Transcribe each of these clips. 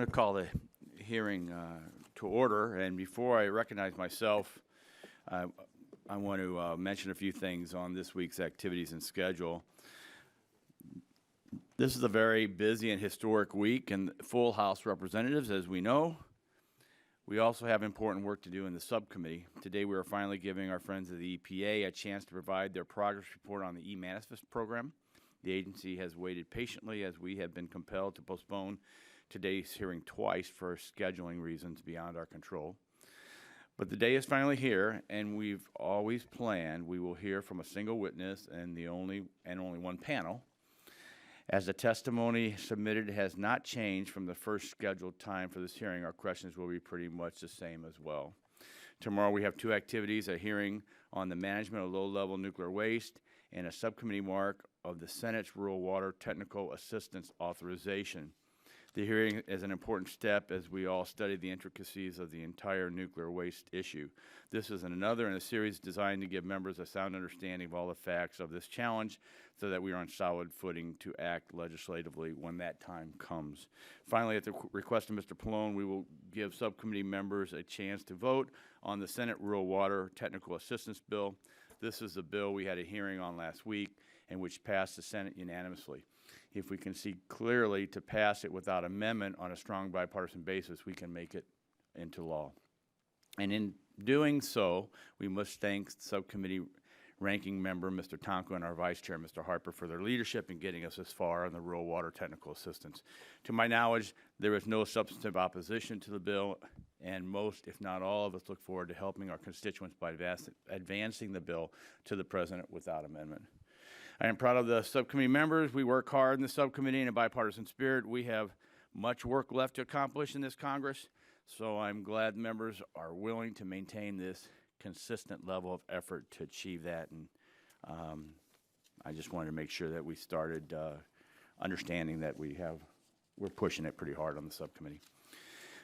I'm going to call the hearing to order, and before I recognize myself, I want to mention a few things on this week's activities and schedule. This is a very busy and historic week, and full House representatives, as we know. We also have important work to do in the subcommittee. Today we are finally giving our friends of the EPA a chance to provide their progress report on the e-manifest program. The agency has waited patiently as we have been compelled to postpone today's hearing twice for scheduling reasons beyond our control. But the day is finally here, and we've always planned we will hear from a single witness and only one panel. As the testimony submitted has not changed from the first scheduled time for this hearing, our questions will be pretty much the same as well. Tomorrow we have two activities, a hearing on the management of low-level nuclear waste and a subcommittee mark of the Senate's Rural Water Technical Assistance Authorization. The hearing is an important step as we all study the intricacies of the entire nuclear waste issue. This is another in a series designed to give members a sound understanding of all the facts of this challenge so that we are on solid footing to act legislatively when that time comes. Finally, at the request of Mr. Pallone, we will give subcommittee members a chance to vote on the Senate Rural Water Technical Assistance Bill. This is the bill we had a hearing on last week and which passed the Senate unanimously. If we can see clearly to pass it without amendment on a strong bipartisan basis, we can make it into law. And in doing so, we must thank subcommittee ranking member, Mr. Tonko, and our vice chair, Mr. Harper, for their leadership in getting us this far on the rural water technical assistance. To my knowledge, there is no substantive opposition to the bill, and most, if not all of us, look forward to helping our constituents by advancing the bill to the President without amendment. I am proud of the subcommittee members. We work hard in the subcommittee in a bipartisan spirit. We have much work left to accomplish in this Congress, so I'm glad members are willing to maintain this consistent level of effort to achieve that. And I just wanted to make sure that we started understanding that we're pushing it pretty hard on the subcommittee.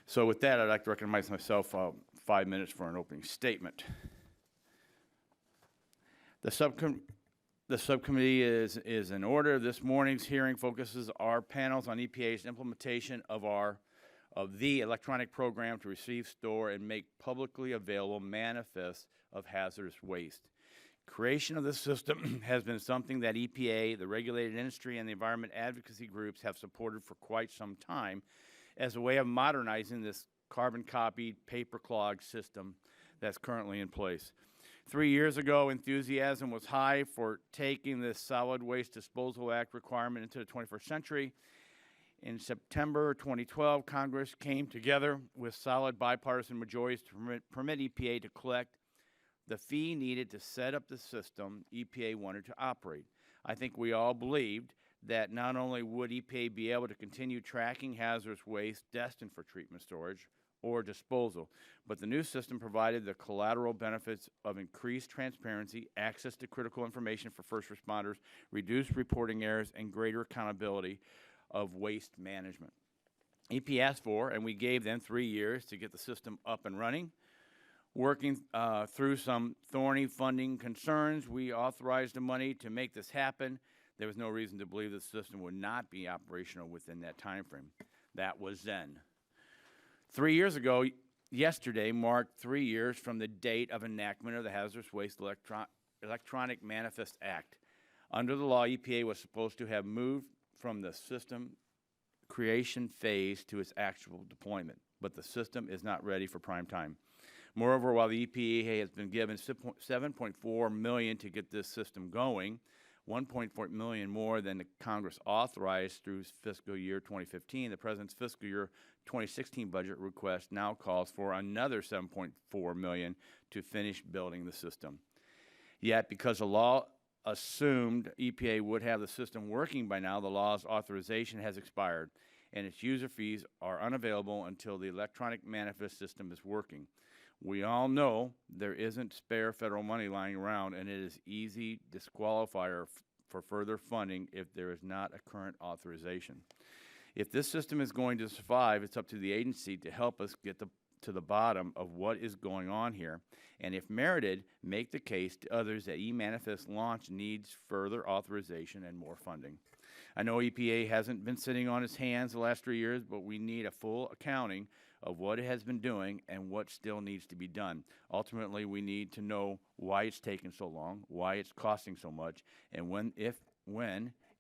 So with that, I'd like to recognize myself 5 minutes for an opening statement. The subcommittee is in order. This morning's hearing focuses our panels on EPA's implementation of the electronic program to receive, store, and make publicly available manifests of hazardous waste. Creation of this system has been something that EPA, the regulated industry, and the environment advocacy groups have supported for quite some time as a way of modernizing this carbon-copied, paper-clogged system that's currently in place. 3 years ago, enthusiasm was high for taking this Solid Waste Disposal Act requirement into the 21st century. In September 2012, Congress came together with solid bipartisan majorities to permit EPA to collect the fee needed to set up the system EPA wanted to operate. I think we all believed that not only would EPA be able to continue tracking hazardous waste destined for treatment, storage, or disposal, but the new system provided the collateral benefits of increased transparency, access to critical information for first responders, reduced reporting errors, and greater accountability of waste management. EPA asked for, and we gave them 3 years to get the system up and running. Working through some thorny funding concerns, we authorized the money to make this happen. There was no reason to believe the system would not be operational within that time frame. That was then. 3 years ago, yesterday marked 3 years from the date of enactment of the Hazardous Waste Electronic Manifest Act. Under the law, EPA was supposed to have moved from the system creation phase to its actual deployment, but the system is not ready for prime time. Moreover, while the EPA has been given $7.4 million to get this system going, $1.4 million more than the Congress authorized through fiscal year 2015, the President's fiscal year 2016 budget request now calls for another $7.4 million to finish building the system. Yet, because the law assumed EPA would have the system working by now, the law's authorization has expired, and its user fees are unavailable until the electronic manifest system is working. We all know there isn't spare federal money lying around, and it is easy disqualifier for further funding if there is not a current authorization. If this system is going to survive, it's up to the agency to help us get to the bottom of what is going on here, and if merited, make the case to others that e-manifest launch needs further authorization and more funding. I know EPA hasn't been sitting on its hands the last 3 years, but we need a full accounting of what it has been doing and what still needs to be done. Ultimately, we need to know why it's taking so long, why it's costing so much, and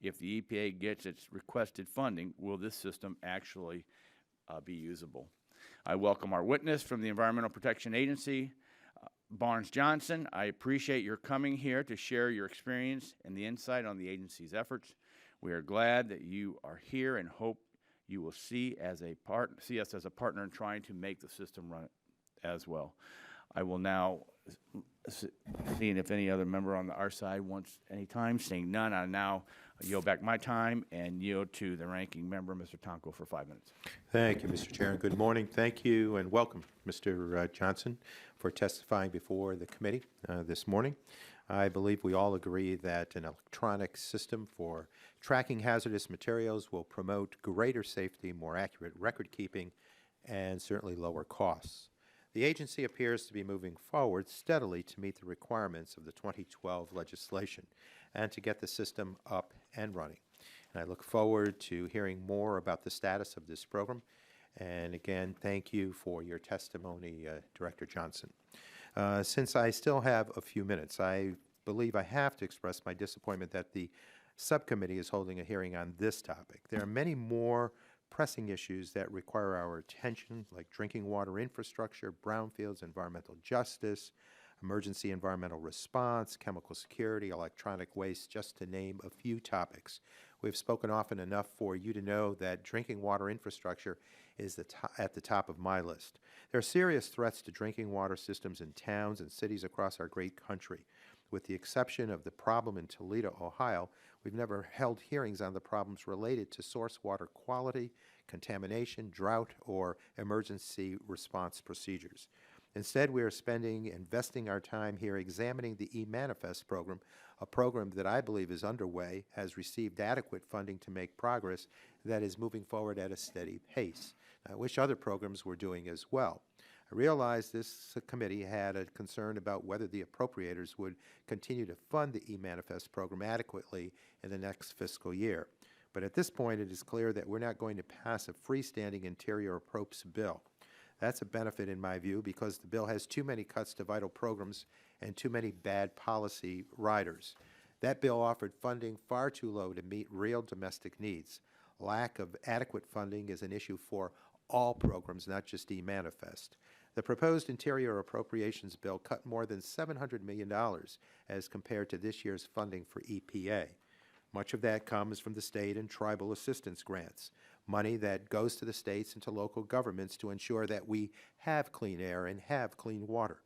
if the EPA gets its requested funding, will this system actually be usable? I welcome our witness from the Environmental Protection Agency, Barnes Johnson. I appreciate your coming here to share your experience and the insight on the agency's efforts. We are glad that you are here and hope you will see us as a partner in trying to make the system run as well. I will now, seeing if any other member on our side wants any time, seeing none, I now yield back my time and yield to the ranking member, Mr. Tonko, for 5 minutes. Thank you, Mr. Chair, and good morning. Thank you and welcome, Mr. Johnson, for testifying before the committee this morning. I believe we all agree that an electronic system for tracking hazardous materials will promote greater safety, more accurate record keeping, and certainly lower costs. The agency appears to be moving forward steadily to meet the requirements of the 2012 legislation and to get the system up and running. And I look forward to hearing more about the status of this program. And again, thank you for your testimony, Director Johnson. Since I still have a few minutes, I believe I have to express my disappointment that the subcommittee is holding a hearing on this topic. There are many more pressing issues that require our attention, like drinking water infrastructure, brownfields, environmental justice, emergency environmental response, chemical security, electronic waste, just to name a few topics. We've spoken often enough for you to know that drinking water infrastructure is at the top of my list. There are serious threats to drinking water systems in towns and cities across our great country. With the exception of the problem in Toledo, Ohio, we've never held hearings on the problems related to source water quality, contamination, drought, or emergency response procedures. Instead, we are investing our time here examining the e-Manifest program, a program that I believe is underway, has received adequate funding to make progress, that is moving forward at a steady pace. I wish other programs were doing as well. I realize this committee had a concern about whether the appropriators would continue to fund the e-Manifest program adequately in the next fiscal year. But at this point, it is clear that we're not going to pass a freestanding Interior Approps bill. That's a benefit in my view because the bill has too many cuts to vital programs and too many bad policy riders. That bill offered funding far too low to meet real domestic needs. Lack of adequate funding is an issue for all programs, not just e-Manifest. The proposed Interior Appropriations Bill cut more than $700 million as compared to this year's funding for EPA. Much of that comes from the state and tribal assistance grants, money that goes to the states and to local governments to ensure that we have clean air and have clean water.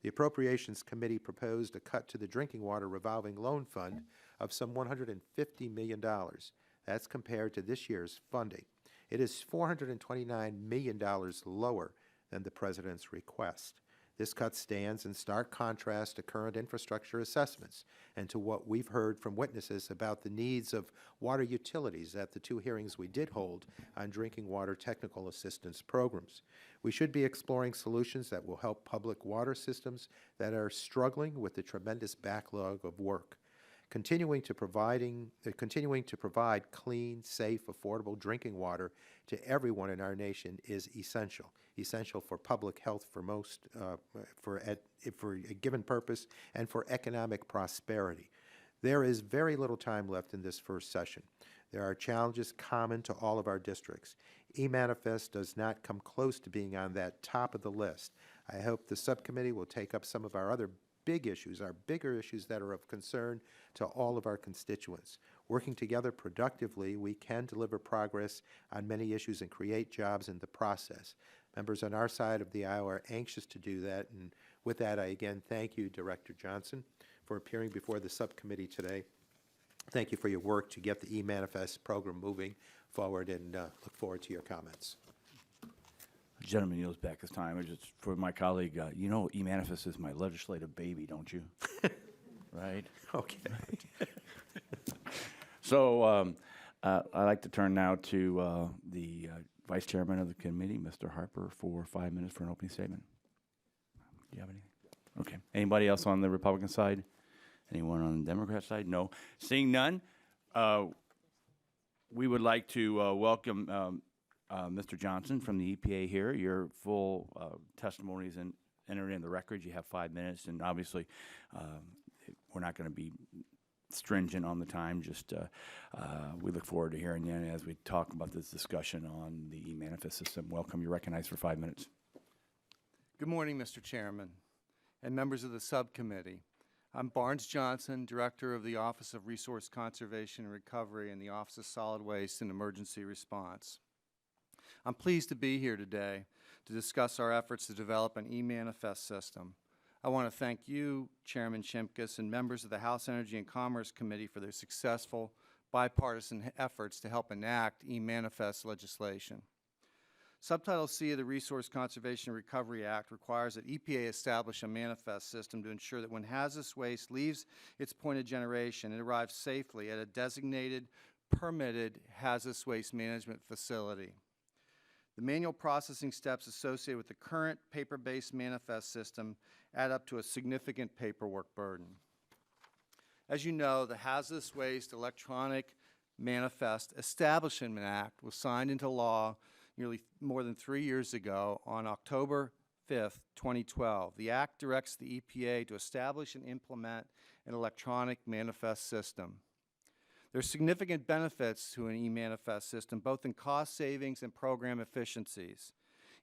The Appropriations Committee proposed a cut to the Drinking Water Revolving Loan Fund of some $150 million. That's compared to this year's funding. It is $429 million lower than the President's request. This cut stands in stark contrast to current infrastructure assessments and to what we've heard from witnesses about the needs of water utilities at the two hearings we did hold on drinking water technical assistance programs. We should be exploring solutions that will help public water systems that are struggling with the tremendous backlog of work. Continuing to provide clean, safe, affordable drinking water to everyone in our nation is essential for public health for a given purpose and for economic prosperity. There is very little time left in this first session. There are challenges common to all of our districts. e-Manifest does not come close to being on that top of the list. I hope the subcommittee will take up some of our other big issues, our bigger issues that are of concern to all of our constituents. Working together productively, we can deliver progress on many issues and create jobs in the process. Members on our side of the aisle are anxious to do that, and with that, I again thank you, Director Johnson, for appearing before the subcommittee today. Thank you for your work to get the e-Manifest program moving forward, and look forward to your comments. The gentleman yields back his time. Just for my colleague, you know e-Manifest is my legislative baby, don't you? Right? Okay. So I'd like to turn now to the Vice Chairman of the committee, Mr. Harper, for 5 minutes for an opening statement. Do you have anything? Okay. Anybody else on the Republican side? Anyone on the Democrat side? No. Seeing none, we would like to welcome Mr. Johnson from the EPA here. Your full testimony is entered in the record. You have 5 minutes, and obviously we're not going to be stringent on the time. Just we look forward to hearing you as we talk about this discussion on the e-manifest system. Welcome. You're recognized for 5 minutes. Good morning, Mr. Chairman and members of the subcommittee. I'm Barnes Johnson, Director of the Office of Resource Conservation and Recovery and the Office of Solid Waste and Emergency Response. I'm pleased to be here today to discuss our efforts to develop an e-manifest system. I want to thank you, Chairman Shimkus, and members of the House Energy and Commerce Committee for their successful bipartisan efforts to help enact e-manifest legislation. Subtitle C of the Resource Conservation and Recovery Act requires that EPA establish a manifest system to ensure that when hazardous waste leaves its point of generation, it arrives safely at a designated, permitted hazardous waste management facility. The manual processing steps associated with the current paper-based manifest system add up to a significant paperwork burden. As you know, the Hazardous Waste Electronic Manifest Establishment Act was signed into law nearly more than 3 years ago on October 5th, 2012. The Act directs the EPA to establish and implement an electronic manifest system. There are significant benefits to an e-manifest system, both in cost savings and program efficiencies.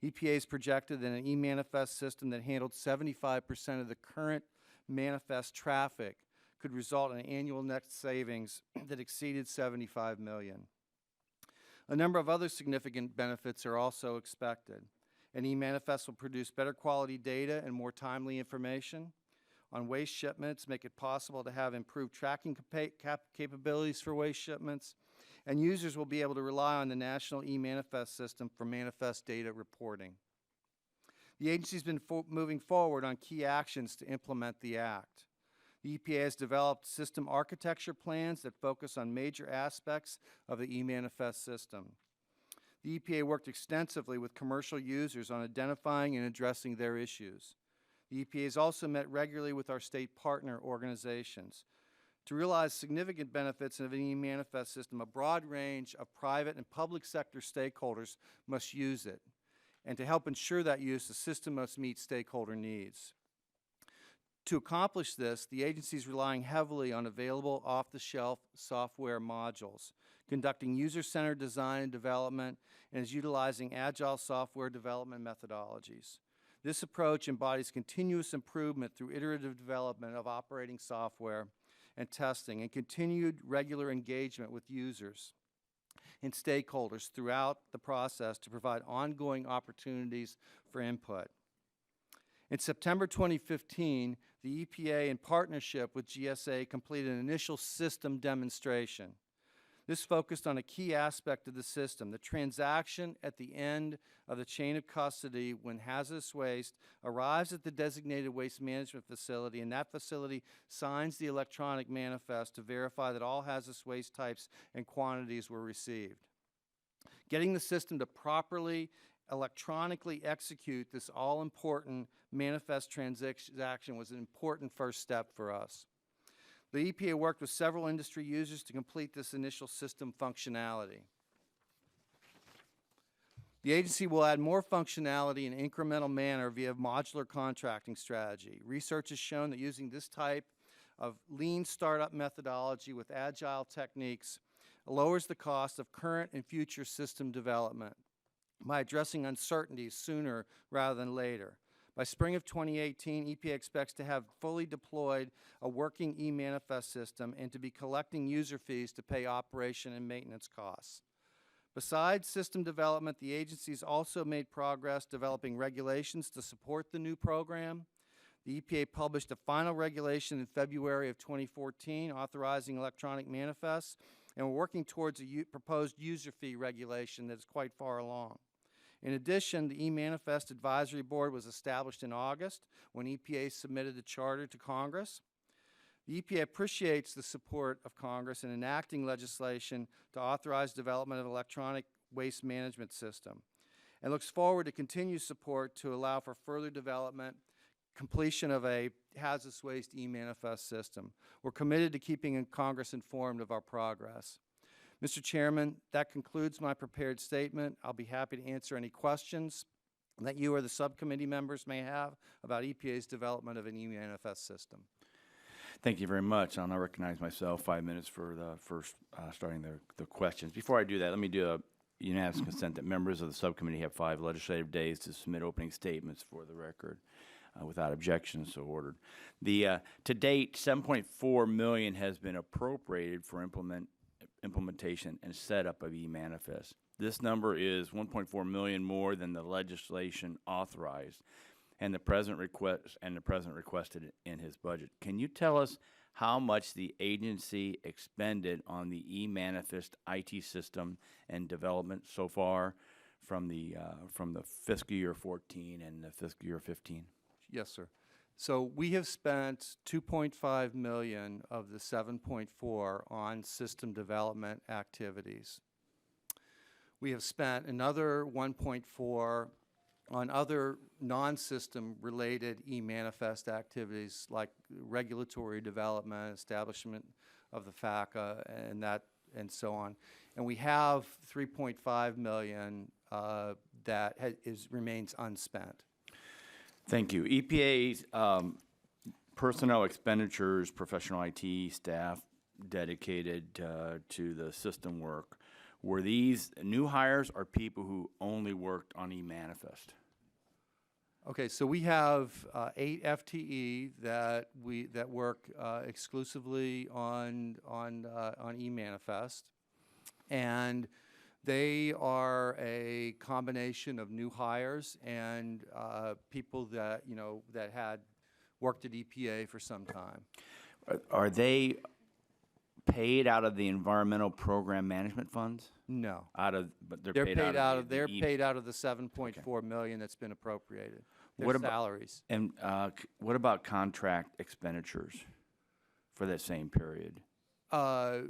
EPA has projected that an e-manifest system that handled 75% of the current manifest traffic could result in annual net savings that exceeded $75 million. A number of other significant benefits are also expected. An e-manifest will produce better quality data and more timely information on waste shipments, make it possible to have improved tracking capabilities for waste shipments, and users will be able to rely on the National e-manifest system for manifest data reporting. The agency has been moving forward on key actions to implement the Act. The EPA has developed system architecture plans that focus on major aspects of the e-manifest system. The EPA worked extensively with commercial users on identifying and addressing their issues. The EPA has also met regularly with our state partner organizations. To realize significant benefits of an e-manifest system, a broad range of private and public sector stakeholders must use it. And to help ensure that use, the system must meet stakeholder needs. To accomplish this, the agency is relying heavily on available off-the-shelf software modules, conducting user-centered design and development, and is utilizing agile software development methodologies. This approach embodies continuous improvement through iterative development of operating software and testing, and continued regular engagement with users and stakeholders throughout the process to provide ongoing opportunities for input. In September 2015, the EPA, in partnership with GSA, completed an initial system demonstration. This focused on a key aspect of the system, the transaction at the end of the chain of custody when hazardous waste arrives at the designated waste management facility, and that facility signs the electronic manifest to verify that all hazardous waste types and quantities were received. Getting the system to properly electronically execute this all-important manifest transaction was an important first step for us. The EPA worked with several industry users to complete this initial system functionality. The agency will add more functionality in an incremental manner via modular contracting strategy. Research has shown that using this type of lean startup methodology with agile techniques lowers the cost of current and future system development by addressing uncertainties sooner rather than later. By spring of 2018, EPA expects to have fully deployed a working e-manifest system and to be collecting user fees to pay operation and maintenance costs. Besides system development, the agency has also made progress developing regulations to support the new program. The EPA published a final regulation in February of 2014 authorizing electronic manifests, and we're working towards a proposed user fee regulation that is quite far along. In addition, the e-manifest advisory board was established in August when EPA submitted the charter to Congress. The EPA appreciates the support of Congress in enacting legislation to authorize development of an electronic waste management system and looks forward to continued support to allow for further development, completion of a hazardous waste e-manifest system. We're committed to keeping Congress informed of our progress. Mr. Chairman, that concludes my prepared statement. I'll be happy to answer any questions that you or the subcommittee members may have about EPA's development of an e-manifest system. Thank you very much. I'll now recognize myself 5 minutes for the first starting the questions. Before I do that, let me do a unanimous consent that members of the subcommittee have 5 legislative days to submit opening statements for the record without objection, so ordered. To date, $7.4 million has been appropriated for implementation and setup of e-manifest. This number is $1.4 million more than the legislation authorized, and the president requested in his budget. Can you tell us how much the agency expended on the e-manifest IT system and development so far from the fiscal year 14 and the fiscal year 15? Yes, sir. So we have spent $2.5 million of the $7.4 on system development activities. We have spent another $1.4 on other non-system related e-manifest activities like regulatory development, establishment of the FACA, and so on. And we have $3.5 million that remains unspent. Thank you. EPA's personnel expenditures, professional IT staff dedicated to the system work, were these new hires or people who only worked on e-manifest? Okay, so we have 8 FTE that work exclusively on e-manifest, and they are a combination of new hires and people that that had worked at EPA for some time. Are they paid out of the environmental program management funds? No, But they're paid out of the the $7.4 million that's been appropriated. Their What about- salaries? And what about contract expenditures for that same period? So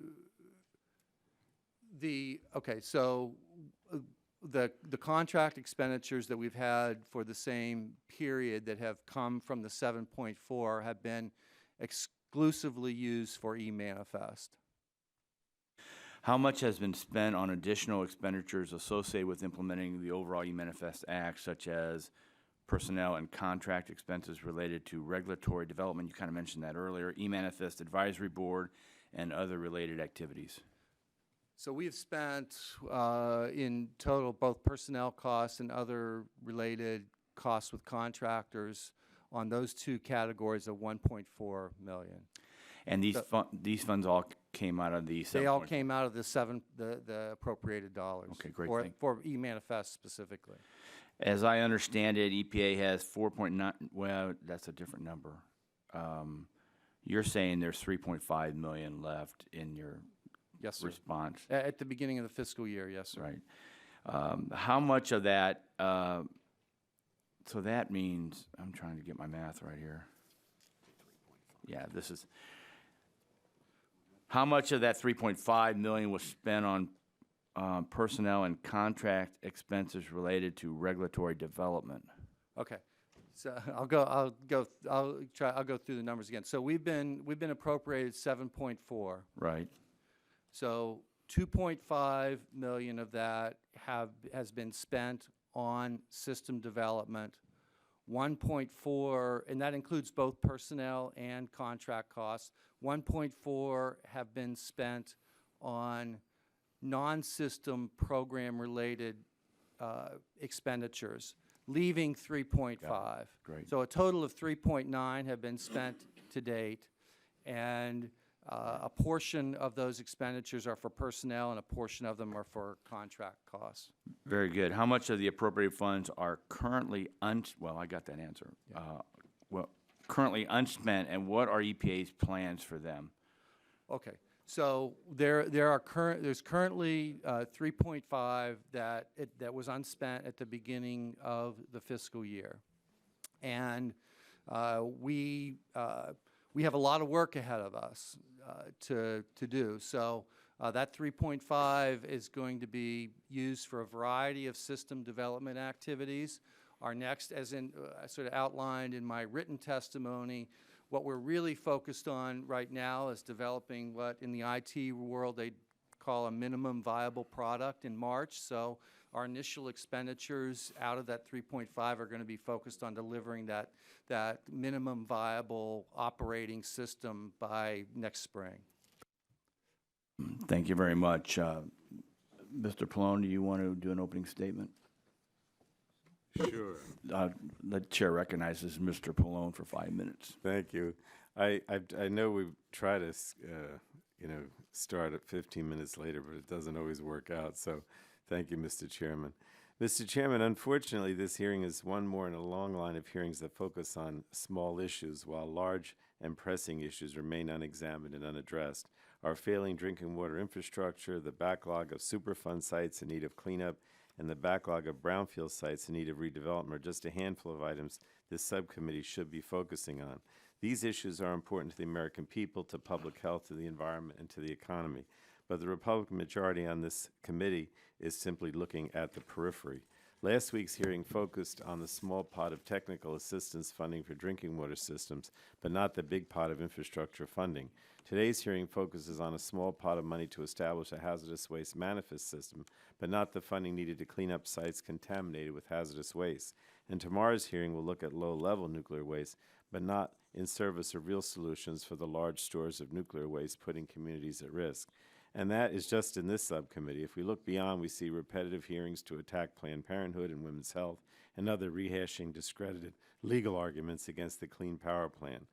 the contract expenditures that we've had for the same period that have come from the 7.4 have been exclusively used for e-manifest. How much has been spent on additional expenditures associated with implementing the overall e-manifest act, such as personnel and contract expenses related to regulatory development? You kind of mentioned that earlier. E-manifest advisory board and other related activities. So we've spent in total both personnel costs and other related costs with contractors on those 2 categories of $1.4 million. And these funds all came out of the They all came out of the appropriated dollars. Okay, great. For e-manifest specifically. As I understand it, EPA has 4.9. Well, that's a different number. You're saying there's 3.5 million left in your Yes, sir. response, At the beginning of the fiscal year, yes, sir. right? How much of that? So that means I'm trying to get my math right here. Yeah, this is. How much of that 3.5 million was spent on personnel and contract expenses related to regulatory development? Okay, so I'll go through the numbers again. So we've been appropriated 7.4. Right. So 2.5 million of that has been spent on system development. 1.4, and that includes both personnel and contract costs. 1.4 have been spent on non-system program-related expenditures, leaving 3.5. Great. So a total of 3.9 have been spent to date, and a portion of those expenditures are for personnel, and a portion of them are for contract costs. Very good. How much of the appropriate funds are currently well, I got that answer. Yeah. Currently unspent, and what are EPA's plans for them? Okay, so there's currently 3.5 that was unspent at the beginning of the fiscal year, and we have a lot of work ahead of us to do. So that 3.5 is going to be used for a variety of system development activities. Our next, as in sort of outlined in my written testimony, what we're really focused on right now is developing what in the IT world they call a minimum viable product in March. So our initial expenditures out of that 3.5 are going to be focused on delivering that minimum viable operating system by next spring. Thank you very much. Mr. Pallone, do you want to do an opening statement? Sure. The chair recognizes Mr. Pallone for 5 minutes. Thank you. I know we try to start at 15 minutes later, but it doesn't always work out. So, thank you, Mr. Chairman. Mr. Chairman, unfortunately, this hearing is one more in a long line of hearings that focus on small issues, while large and pressing issues remain unexamined and unaddressed. Our failing drinking water infrastructure, the backlog of Superfund sites in need of cleanup, and the backlog of brownfield sites in need of redevelopment are just a handful of items this subcommittee should be focusing on. These issues are important to the American people, to public health, to the environment, and to the economy. But the Republican majority on this committee is simply looking at the periphery. Last week's hearing focused on the small pot of technical assistance funding for drinking water systems, but not the big pot of infrastructure funding. Today's hearing focuses on a small pot of money to establish a hazardous waste manifest system, but not the funding needed to clean up sites contaminated with hazardous waste. And tomorrow's hearing will look at low-level nuclear waste, but not in service of real solutions for the large stores of nuclear waste putting communities at risk. And that is just in this subcommittee. If we look beyond, we see repetitive hearings to attack Planned Parenthood and women's health and other rehashing discredited legal arguments against the Clean Power Plan.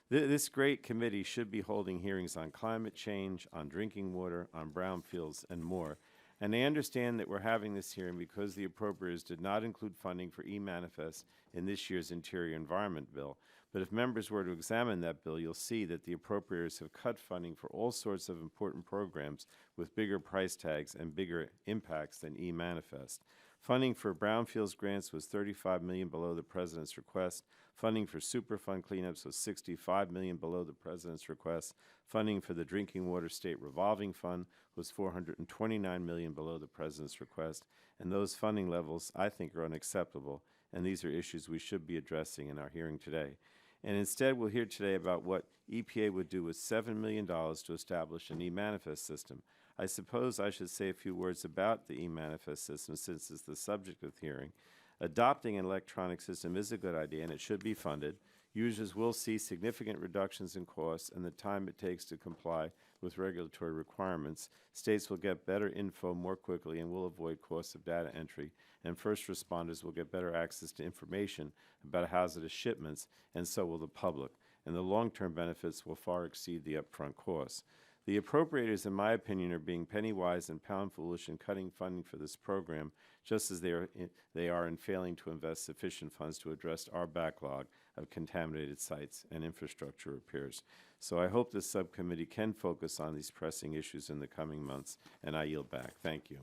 This great committee should be holding hearings on climate change, on drinking water, on brownfields, and more. And I understand that we're having this hearing because the appropriators did not include funding for e-manifest in this year's Interior Environment Bill. But if members were to examine that bill, you'll see that the appropriators have cut funding for all sorts of important programs with bigger price tags and bigger impacts than e-manifest. Funding for brownfields grants was $35 million below the President's request. Funding for Superfund cleanups was $65 million below the President's request. Funding for the Drinking Water State Revolving Fund was $429 million below the President's request. And those funding levels, I think, are unacceptable, and these are issues we should be addressing in our hearing today. And instead, we'll hear today about what EPA would do with $7 million to establish an e-manifest system. I suppose I should say a few words about the e-manifest system since it's the subject of the hearing. Adopting an electronic system is a good idea, and it should be funded. Users will see significant reductions in costs and the time it takes to comply with regulatory requirements. States will get better info more quickly and will avoid costs of data entry. And first responders will get better access to information about hazardous shipments, and so will the public. And the long-term benefits will far exceed the upfront costs. The appropriators, in my opinion, are being penny-wise and pound-foolish in cutting funding for this program, just as they are in failing to invest sufficient funds to address our backlog of contaminated sites and infrastructure repairs. So I hope this subcommittee can focus on these pressing issues in the coming months, and I yield back. Thank you.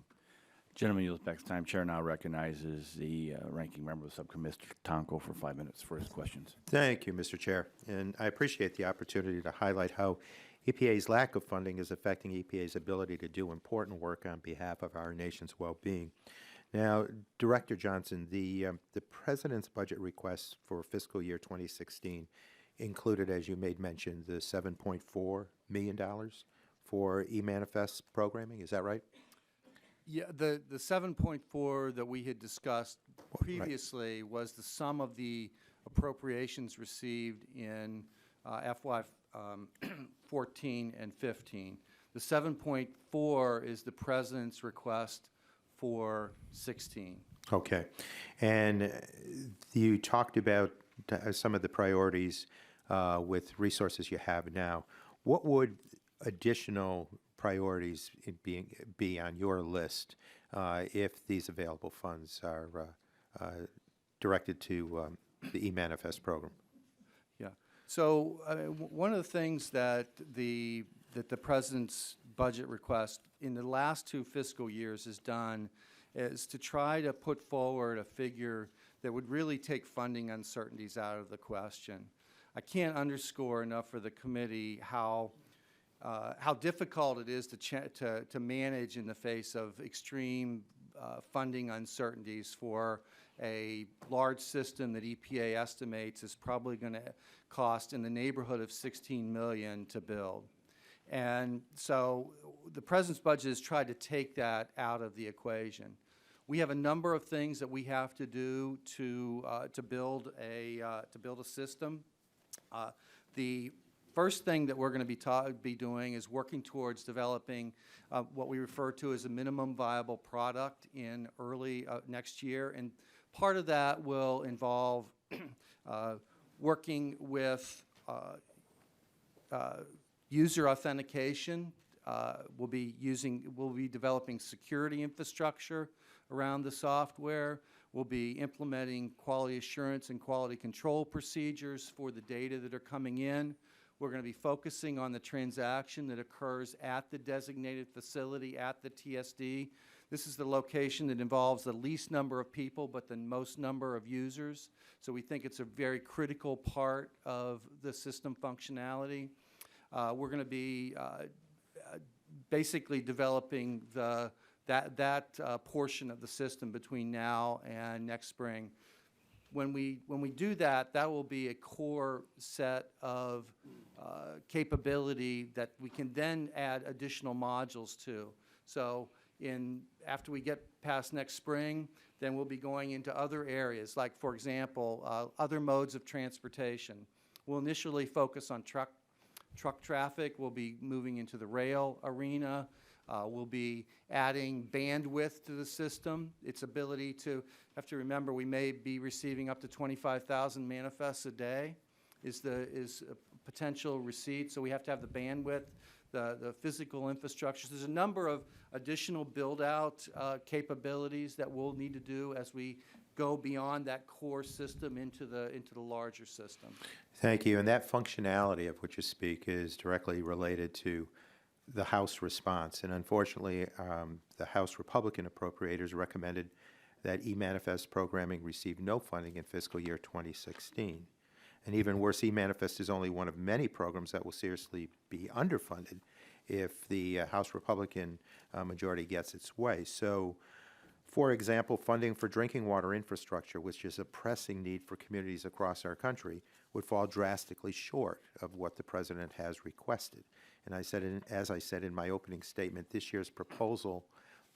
Gentleman yields back his time. Chair now recognizes the ranking member of the subcommittee, Mr. Tonko, for 5 minutes for his questions. Thank you, Mr. Chair. And I appreciate the opportunity to highlight how EPA's lack of funding is affecting EPA's ability to do important work on behalf of our nation's well-being. Now, Director Johnson, the President's budget request for fiscal year 2016 included, as you made mention, the $7.4 million for e-manifest programming. Is that right? Yeah, the 7.4 that we had discussed previously was the sum of the appropriations received in FY 14 and 15. The 7.4 is the President's request for 16. Okay. And you talked about some of the priorities with resources you have now. What would additional priorities be on your list if these available funds are directed to the e-manifest program? Yeah. So one of the things that the President's budget request in the last 2 fiscal years has done is to try to put forward a figure that would really take funding uncertainties out of the question. I can't underscore enough for the committee how difficult it is to manage in the face of extreme funding uncertainties for a large system that EPA estimates is probably going to cost in the neighborhood of $16 million to build. And so the president's budget has tried to take that out of the equation. We have a number of things that we have to do to build a system. The first thing that we're going to be doing is working towards developing what we refer to as a minimum viable product in early next year, and part of that will involve working with user authentication. We'll be developing security infrastructure around the software. We'll be implementing quality assurance and quality control procedures for the data that are coming in. We're going to be focusing on the transaction that occurs at the designated facility, at the TSD. This is the location that involves the least number of people but the most number of users. So we think it's a very critical part of the system functionality. We're going to be basically developing that portion of the system between now and next spring. When we do that, that will be a core set of capability that we can then add additional modules to. So after we get past next spring, then we'll be going into other areas, like, for example, other modes of transportation. We'll initially focus on truck traffic. We'll be moving into the rail arena. We'll be adding bandwidth to the system. Its ability to, have to remember, we may be receiving up to 25,000 manifests a day is a potential receipt, so we have to have the bandwidth, the physical infrastructure. There's a number of additional build-out capabilities that we'll need to do as we go beyond that core system into the larger system. Thank you. And that functionality of which you speak is directly related to the House response. And unfortunately, the House Republican appropriators recommended that eManifest programming receive no funding in fiscal year 2016. And even worse, eManifest is only one of many programs that will seriously be underfunded if the House Republican majority gets its way. So, for example, funding for drinking water infrastructure, which is a pressing need for communities across our country, would fall drastically short of what the President has requested. And as I said in my opening statement, this year's proposal,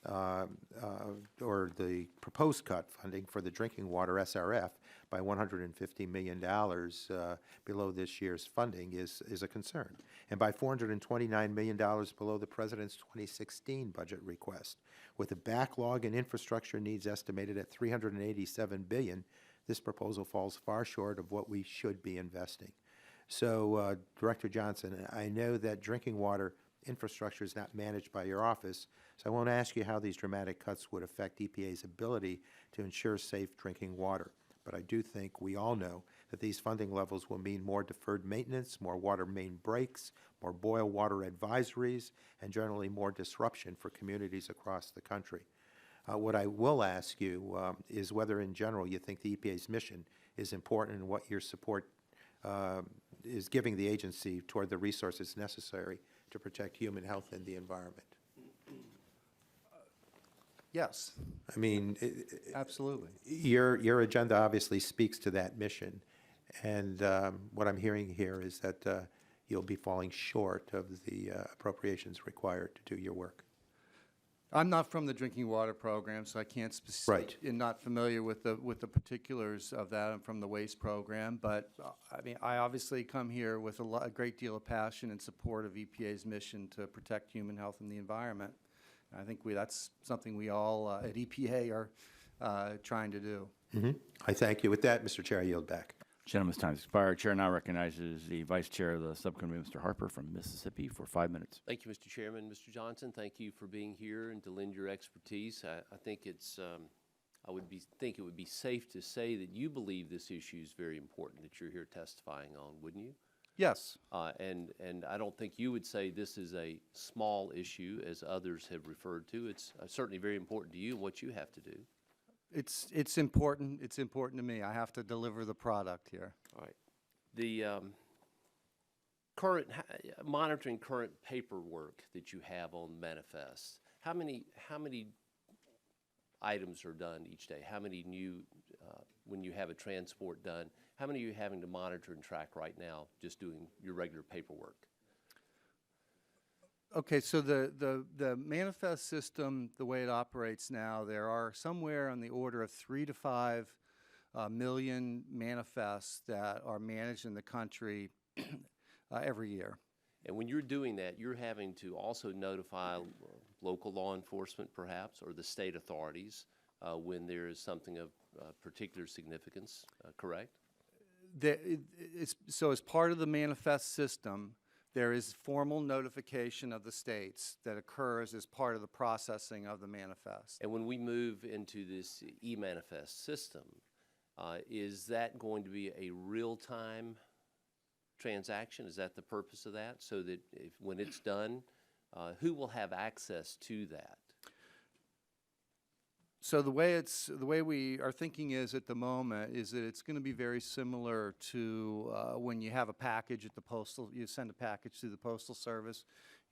or the proposed cut funding for the drinking water SRF by $150 million below this year's funding is a concern, and by $429 million below the President's 2016 budget request. With a backlog in infrastructure needs estimated at $387 billion, this proposal falls far short of what we should be investing. So, Director Johnson, I know that drinking water infrastructure is not managed by your office, so I won't ask you how these dramatic cuts would affect EPA's ability to ensure safe drinking water. But I do think we all know that these funding levels will mean more deferred maintenance, more water main breaks, more boil water advisories, and generally more disruption for communities across the country. What I will ask you is whether in general you think the EPA's mission is important and what your support is giving the agency toward the resources necessary to protect human health and the environment. Yes. I mean, Absolutely. Your agenda obviously speaks to that mission, and what I'm hearing here is that you'll be falling short of the appropriations required to do your work. I'm not from the drinking water program, so I can't Right. and not familiar with the particulars of that. I'm from the waste program, but I mean, I obviously come here with a great deal of passion and support of EPA's mission to protect human health and the environment. I think that's something we all at EPA are trying to do. Mm-hmm. I thank you. With that, Mr. Chair, I yield back. Gentleman's time expired. Chair now recognizes the Vice Chair of the Subcommittee, Mr. Harper from Mississippi, for 5 minutes. Thank you, Mr. Chairman. Mr. Johnson, thank you for being here and to lend your expertise. I think it would be safe to say that you believe this issue is very important that you're here testifying on, wouldn't you? Yes. And I don't think you would say this is a small issue, as others have referred to. It's certainly very important to you and what you have to do. It's important. It's important to me. I have to deliver the product here. All right. The monitoring current paperwork that you have on manifests, how many items are done each day? How many new, when you have a transport done, how many are you having to monitor and track right now just doing your regular paperwork? Okay, so the manifest system, the way it operates now, there are somewhere on the order of 3 to 5 million manifests that are managed in the country every year. And when you're doing that, you're having to also notify local law enforcement, perhaps, or the state authorities when there is something of particular significance, correct? So as part of the manifest system, there is formal notification of the states that occurs as part of the processing of the manifest. And when we move into this e-manifest system, is that going to be a real-time transaction? Is that the purpose of that? So that when it's done, who will have access to that? So the way we are thinking is at the moment is that it's going to be very similar to when you have a package at the postal, you send a package to the postal service,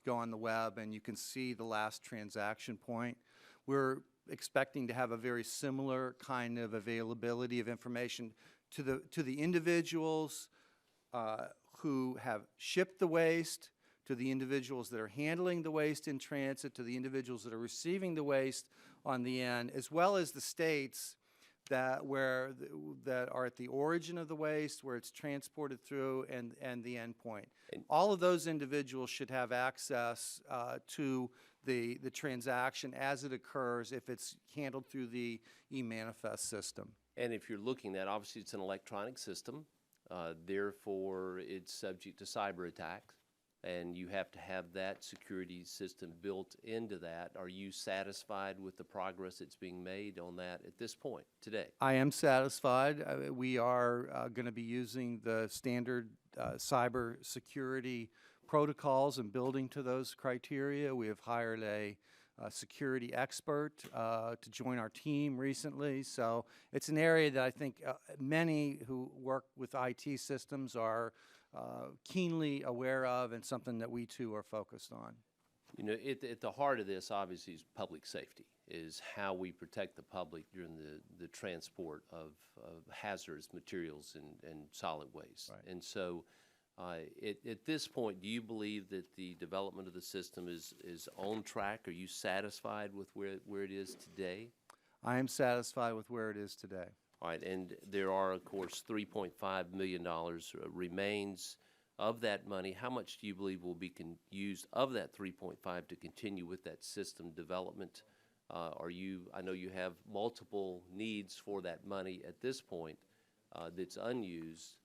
go on the web and you can see the last transaction point. We're expecting to have a very similar kind of availability of information to the individuals who have shipped the waste, to the individuals that are handling the waste in transit, to the individuals that are receiving the waste on the end, as well as the states that are at the origin of the waste, where it's transported through, and the end point. All of those individuals should have access to the transaction as it occurs if it's handled through the e-manifest system. And if you're looking at, obviously it's an electronic system, therefore it's subject to cyber attacks, and you have to have that security system built into that. Are you satisfied with the progress that's being made on that at this point today? I am satisfied. We are going to be using the standard cyber security protocols and building to those criteria. We have hired a security expert to join our team recently. So it's an area that I think many who work with IT systems are keenly aware of, and something that we too are focused on. You know, at the heart of this, obviously, is public safety, is how we protect the public during the transport of hazardous materials and solid waste. Right. And so at this point, do you believe that the development of the system is on track? Are you satisfied with where it is today? I am satisfied with where it is today. All right, and there are, of course, $3.5 million remains of that money. How much do you believe will be used of that 3.5 to continue with that system development? I know you have multiple needs for that money at this point that's unused,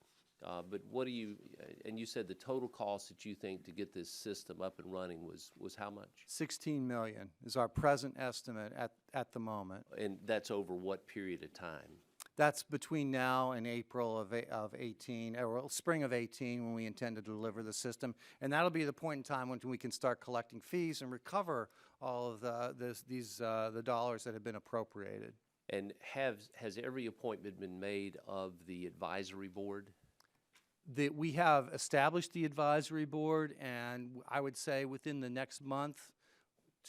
but what do you, and you said the total cost that you think to get this system up and running was how much? $16 million is our present estimate at the moment. And that's over what period of time? That's between now and April of 18, or spring of 18, when we intend to deliver the system. And that'll be the point in time when we can start collecting fees and recover all of the dollars that have been appropriated. And has every appointment been made of the advisory board? We have established the advisory board, and I would say within the next month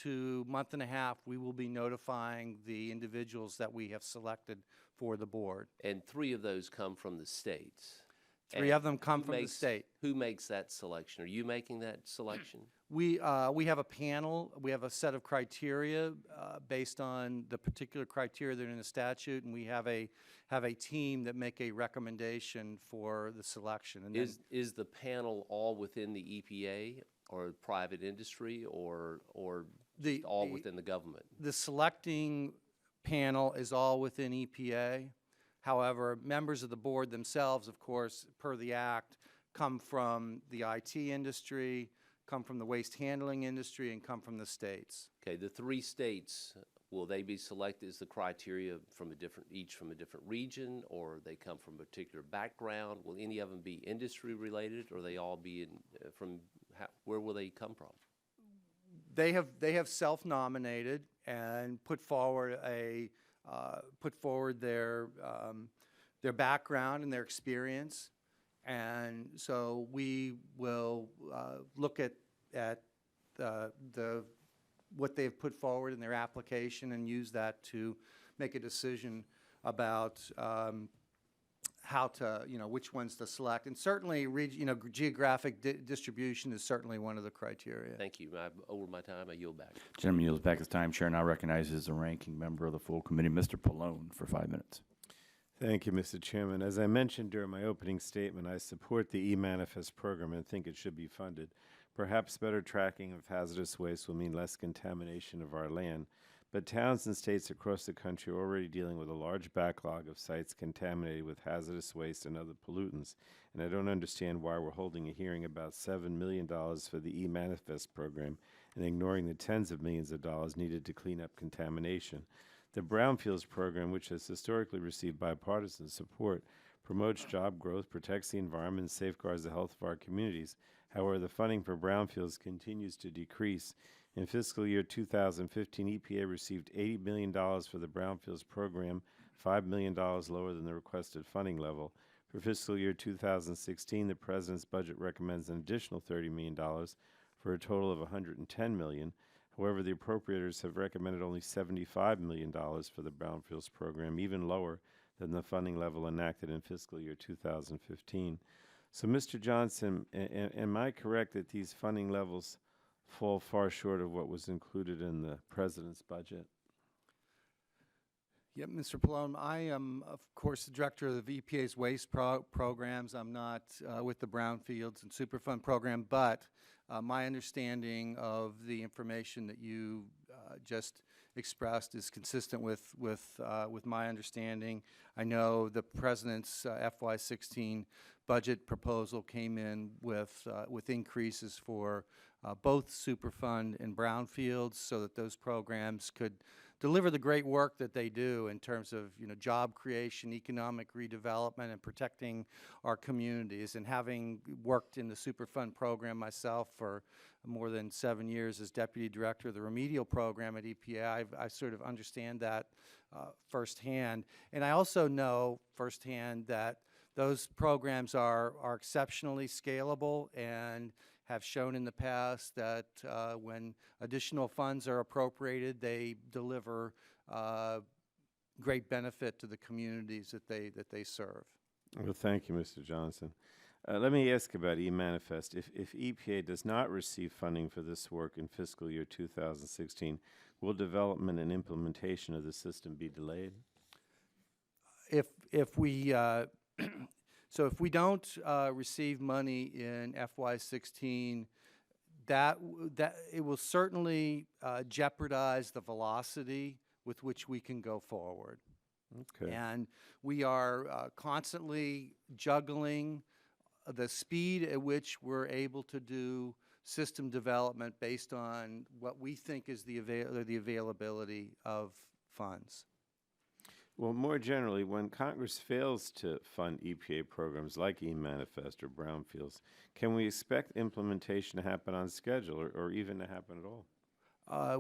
to month and a half, we will be notifying the individuals that we have selected for the board. And 3 of those come from the states. 3 of them come from the state. Who makes that selection? Are you making that selection? We have a panel. We have a set of criteria based on the particular criteria that are in the statute, and we have a team that make a recommendation for the selection. And Is the panel all within the EPA or private industry or all within the government? The selecting panel is all within EPA. However, members of the board themselves, of course, per the Act, come from the IT industry, come from the waste handling industry, and come from the states. Okay, the 3 states, will they be selected as the criteria from each from a different region, or they come from a particular background? Will any of them be industry related, or they all be where will they come from? They have self-nominated and put forward their background and their experience, and so we will look at what they've put forward in their application and use that to make a decision about how to, which ones to select. And certainly, geographic distribution is certainly one of the criteria. Thank you. Over my time, I yield back. Gentleman yields back his time. Chair now recognizes the ranking member of the full committee, Mr. Pallone, for 5 minutes. Thank you, Mr. Chairman. As I mentioned during my opening statement, I support the e-manifest program and think it should be funded. Perhaps better tracking of hazardous waste will mean less contamination of our land, but towns and states across the country are already dealing with a large backlog of sites contaminated with hazardous waste and other pollutants, and I don't understand why we're holding a hearing about $7 million for the e-manifest program and ignoring the tens of millions of dollars needed to clean up contamination. The Brownfields program, which has historically received bipartisan support, promotes job growth, protects the environment, and safeguards the health of our communities. However, the funding for brownfields continues to decrease. In fiscal year 2015, EPA received $80 million for the brownfields program, $5 million lower than the requested funding level. For fiscal year 2016, the President's budget recommends an additional $30 million for a total of $110 million. However, the appropriators have recommended only $75 million for the brownfields program, even lower than the funding level enacted in fiscal year 2015. So, Mr. Johnson, am I correct that these funding levels fall far short of what was included in the President's budget? Yep, Mr. Pallone, I am, of course, the director of the EPA's waste programs. I'm not with the Brownfields and Superfund program, but my understanding of the information that you just expressed is consistent with my understanding. I know the President's FY16 budget proposal came in with increases for both Superfund and Brownfields, so that those programs could deliver the great work that they do in terms of job creation, economic redevelopment, and protecting our communities. And having worked in the Superfund program myself for more than 7 years as deputy director of the remedial program at EPA, I sort of understand that firsthand. And I also know firsthand that those programs are exceptionally scalable and have shown in the past that when additional funds are appropriated, they deliver great benefit to the communities that they serve. Well, thank you, Mr. Johnson. Let me ask about e-manifest. If EPA does not receive funding for this work in fiscal year 2016, will development and implementation of the system be delayed? If we so if we don't receive money in FY16, that it will certainly jeopardize the velocity with which we can go forward. Okay. And we are constantly juggling the speed at which we're able to do system development based on what we think is the availability of funds. Well, more generally, when Congress fails to fund EPA programs like e-manifest or brownfields, can we expect implementation to happen on schedule or even to happen at all?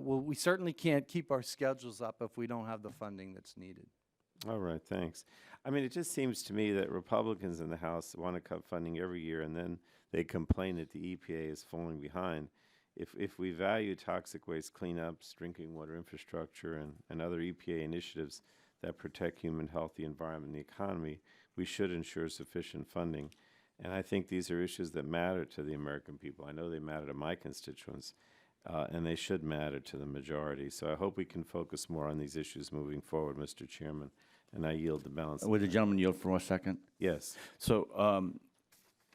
Well, we certainly can't keep our schedules up if we don't have the funding that's needed. All right, thanks. I mean, it just seems to me that Republicans in the House want to cut funding every year, and then they complain that the EPA is falling behind. If we value toxic waste cleanups, drinking water infrastructure, and other EPA initiatives that protect human health, the environment, and the economy, we should ensure sufficient funding. And I think these are issues that matter to the American people. I know they matter to my constituents, and they should matter to the majority. So I hope we can focus more on these issues moving forward, Mr. Chairman, and I yield the balance. Would the gentleman yield for 1 second? Yes. So,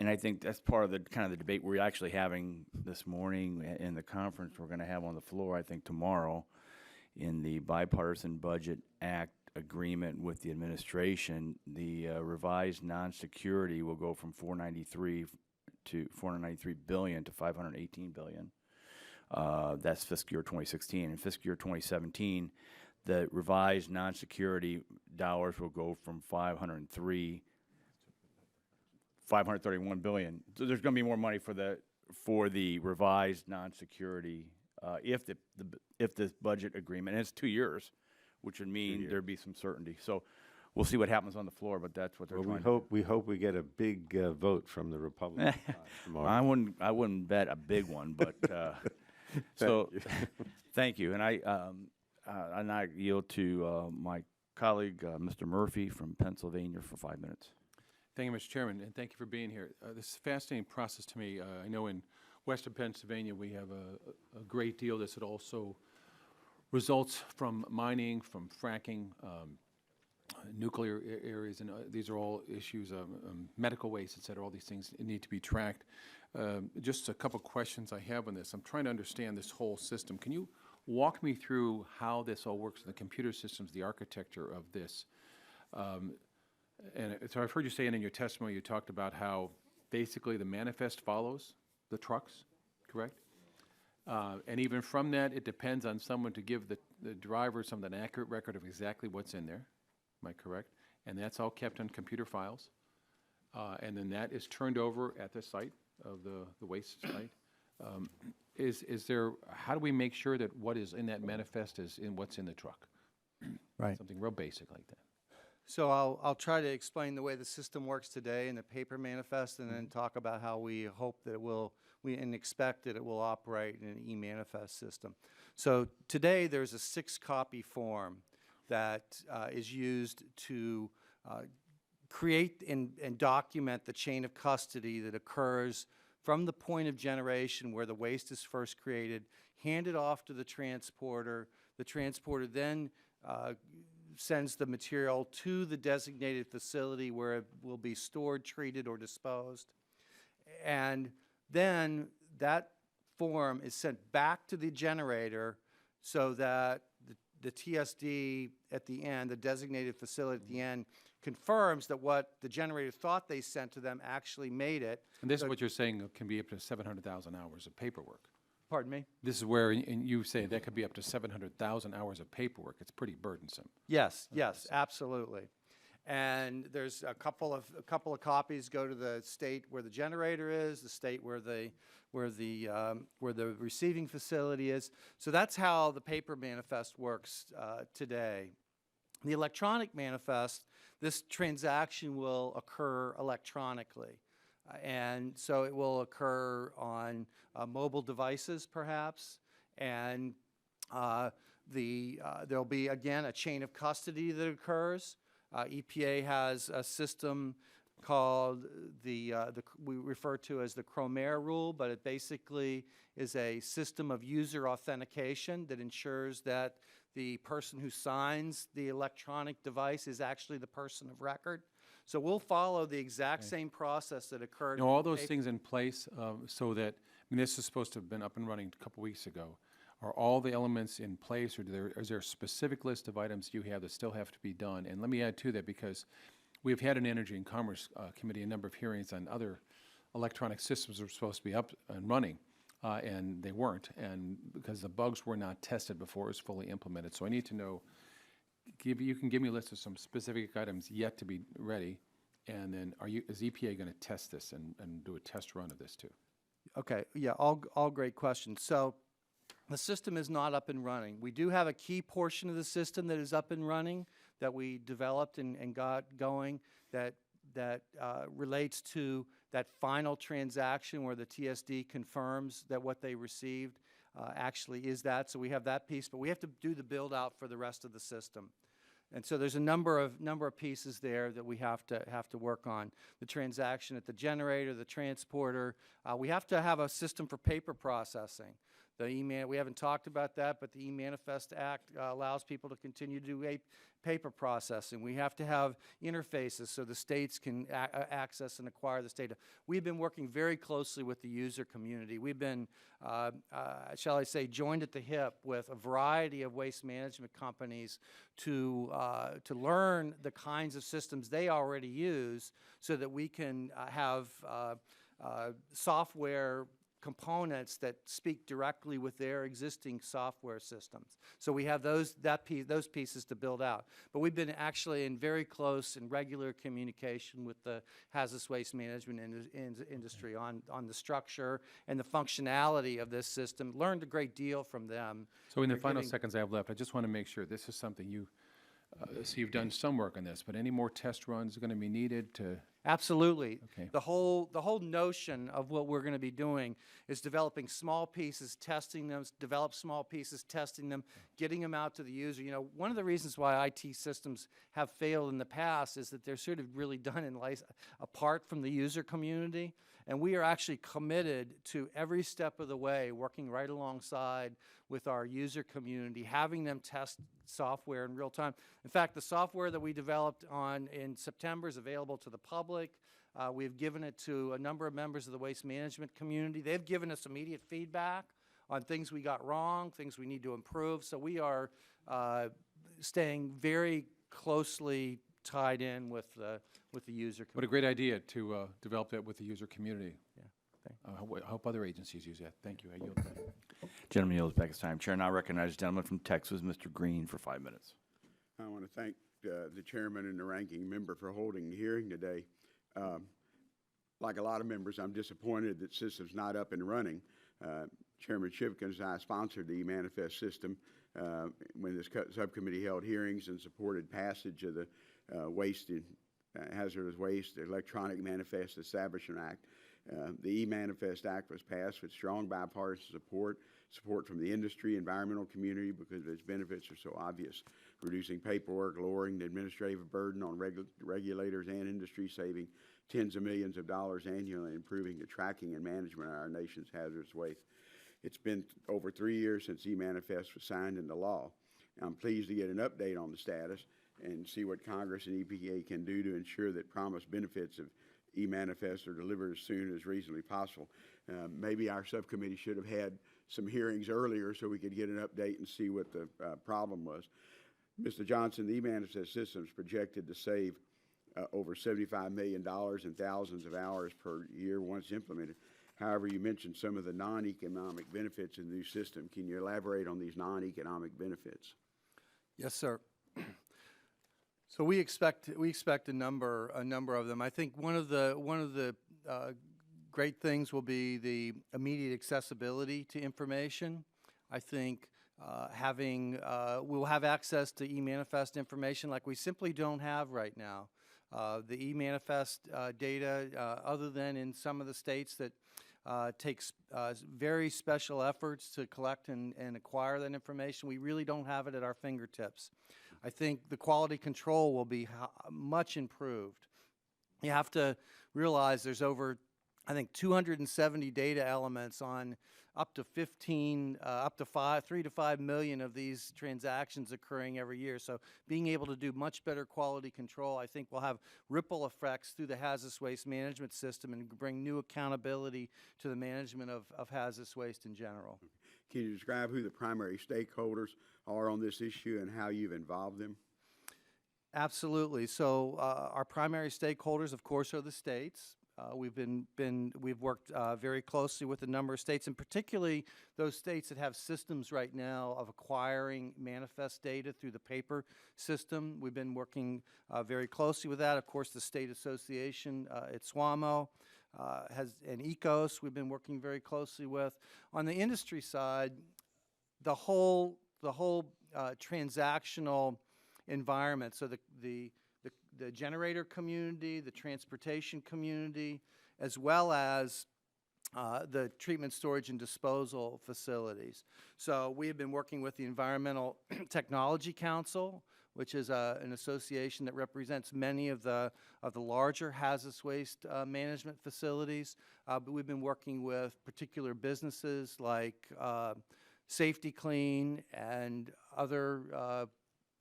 and I think that's part of the kind of the debate we're actually having this morning in the conference we're going to have on the floor, I think, tomorrow in the Bipartisan Budget Act agreement with the administration. The revised non-security will go from 493 billion to 518 billion. That's fiscal year 2016. In fiscal year 2017, the revised non-security dollars will go from 531 billion. So there's going to be more money for the revised non-security if the budget agreement, and it's 2 years, which would mean there'd be some certainty. So we'll see what happens on the floor, but that's what they're Well, trying we to hope we hope we get a big vote from the Republicans tomorrow. I wouldn't bet a big one, but so thank you, and I yield to my colleague Mr. Murphy from Pennsylvania for 5 minutes. Thank you, Mr. Chairman, and thank you for being here. This is a fascinating process to me. I know in western Pennsylvania we have a great deal that also results from mining, from fracking, nuclear areas, and these are all issues of medical waste, et cetera. All these things need to be tracked. Just a couple questions I have on this. I'm trying to understand this whole system. Can you walk me through how this all works, the computer systems, the architecture of this? And so I've heard you say in your testimony, you talked about how basically the manifest follows the trucks, correct? And even from that, it depends on someone to give the driver some an accurate record of exactly what's in there. Am I correct? And that's all kept on computer files. And then that is turned over at the site of the waste site. Is there, how do we make sure that what is in that manifest is in what's in the truck? Right. Something real basic like that. So I'll try to explain the way the system works today in the paper manifest, and then talk about how we hope that it will, and expect that it will operate in an e-manifest system. So today there's a 6-copy form that is used to create and document the chain of custody that occurs from the point of generation where the waste is first created, handed off to the transporter. The transporter then sends the material to the designated facility where it will be stored, treated, or disposed. And then that form is sent back to the generator so that the TSD at the end, the designated facility at the end, confirms that what the generator thought they sent to them actually made it. And this is what you're saying can be up to 700,000 hours of paperwork. Pardon me? This is where, and you say that could be up to 700,000 hours of paperwork. It's pretty burdensome. Yes, yes, absolutely. And there's a couple of copies go to the state where the generator is, the state where the receiving facility is. So that's how the paper manifest works today. The electronic manifest, this transaction will occur electronically. And so it will occur on mobile devices, perhaps, and there'll be, again, a chain of custody that occurs. EPA has a system called we refer to as the Cromer rule, but it basically is a system of user authentication that ensures that the person who signs the electronic device is actually the person of record. So we'll follow the exact same process that occurred. Now, all those things in place so that, I mean, this is supposed to have been up and running a couple weeks ago. Are all the elements in place, or is there a specific list of items you have that still have to be done? And let me add to that, because we've had an Energy and Commerce Committee, a number of hearings on other electronic systems that were supposed to be up and running, and they weren't, and because the bugs were not tested before it was fully implemented. So I need to know, you can give me a list of some specific items yet to be ready, and then is EPA going to test this and do a test run of this too? Okay, yeah, all great questions. So the system is not up and running. We do have a key portion of the system that is up and running that we developed and got going that relates to that final transaction where the TSD confirms that what they received actually is that. So we have that piece, but we have to do the build out for the rest of the system. And so there's a number of pieces there that we have to work on. The transaction at the generator, the transporter. We have to have a system for paper processing. We haven't talked about that, but the E-Manifest Act allows people to continue to do paper processing. We have to have interfaces so the states can access and acquire this data. We've been working very closely with the user community. We've been, shall I say, joined at the hip with a variety of waste management companies to learn the kinds of systems they already use so that we can have software components that speak directly with their existing software systems. So we have those pieces to build out. But we've been actually in very close and regular communication with the hazardous waste management industry on the structure and the functionality of this system. Learned a great deal from them. So in the They're final giving- seconds I have left, I just want to make sure this is something you So you've done some work on this, but any more test runs are going to be needed to? Absolutely. Okay. The whole notion of what we're going to be doing is developing small pieces, testing them, develop small pieces, testing them, getting them out to the user. You know, one of the reasons why IT systems have failed in the past is that they're sort of really done in apart from the user community. And we are actually committed to every step of the way, working right alongside with our user community, having them test software in real time. In fact, the software that we developed in September is available to the public. We've given it to a number of members of the waste management community. They've given us immediate feedback on things we got wrong, things we need to improve. So we are staying very closely tied in with the user community. What a great idea to develop that with the user community. Yeah. I hope other agencies use that. Thank you. I yield back. Gentleman yields back his time. Chair now recognizes the gentleman from Texas, Mr. Green, for 5 minutes. I want to thank the chairman and the ranking member for holding the hearing today. Like a lot of members, I'm disappointed that system's not up and running. Chairman Shivkins and I sponsored the e-manifest system when this subcommittee held hearings and supported passage of the Hazardous Waste Electronic Manifest Establishment Act. The e-manifest act was passed with strong bipartisan support from the industry, environmental community, because its benefits are so obvious. Reducing paperwork, lowering the administrative burden on regulators and industry, saving tens of millions of dollars annually, improving the tracking and management of our nation's hazardous waste. It's been over 3 years since e-manifest was signed into law. I'm pleased to get an update on the status and see what Congress and EPA can do to ensure that promised benefits of e-manifest are delivered as soon as reasonably possible. Maybe our subcommittee should have had some hearings earlier so we could get an update and see what the problem was. Mr. Johnson, the e-manifest system is projected to save over $75 million and thousands of hours per year once implemented. However, you mentioned some of the non-economic benefits in the new system. Can you elaborate on these non-economic benefits? Yes, sir. So we expect a number of them. I think one of the great things will be the immediate accessibility to information. I think we'll have access to e-manifest information like we simply don't have right now. The e-manifest data, other than in some of the states that takes very special efforts to collect and acquire that information, we really don't have it at our fingertips. I think the quality control will be much improved. You have to realize there's over, I think, 270 data elements on up to 3 to 5 million of these transactions occurring every year. So being able to do much better quality control, I think, will have ripple effects through the hazardous waste management system and bring new accountability to the management of hazardous waste in general. Can you describe who the primary stakeholders are on this issue and how you've involved them? Absolutely. So our primary stakeholders, of course, are the states. We've worked very closely with a number of states, and particularly those states that have systems right now of acquiring manifest data through the paper system. We've been working very closely with that. Of course, the state association at SWAMO and ECOS we've been working very closely with. On the industry side, the whole transactional environment, so the generator community, the transportation community, as well as the treatment, storage, and disposal facilities. So we have been working with the Environmental Technology Council, which is an association that represents many of the larger hazardous waste management facilities. But we've been working with particular businesses like Safety Clean and other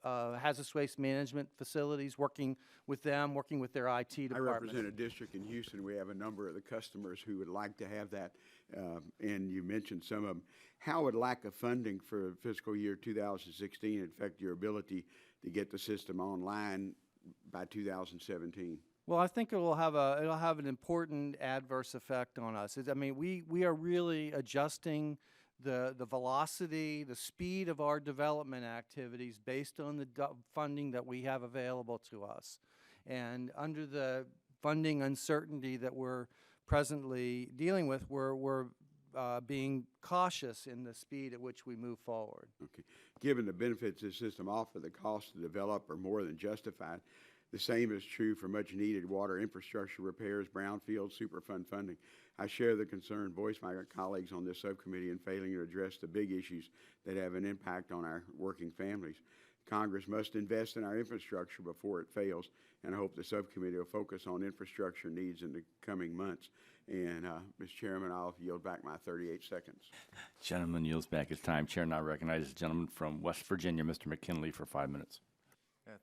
hazardous waste management facilities, working with them, working with their IT department. I represent a district in Houston. We have a number of the customers who would like to have that, and you mentioned some of them. How would lack of funding for fiscal year 2016 affect your ability to get the system online by 2017? Well, I think it'll have an important adverse effect on us. I mean, we are really adjusting the velocity, the speed of our development activities based on the funding that we have available to us. And under the funding uncertainty that we're presently dealing with, we're being cautious in the speed at which we move forward. Okay. Given the benefits this system offers, the cost to develop are more than justified. The same is true for much needed water infrastructure repairs, brownfield Superfund funding. I share the concern voiced by our colleagues on this subcommittee in failing to address the big issues that have an impact on our working families. Congress must invest in our infrastructure before it fails, and I hope the subcommittee will focus on infrastructure needs in the coming months. And, Mr. Chairman, I'll yield back my 38 seconds. Gentleman yields back his time. Chair now recognizes the gentleman from West Virginia, Mr. McKinley, for 5 minutes.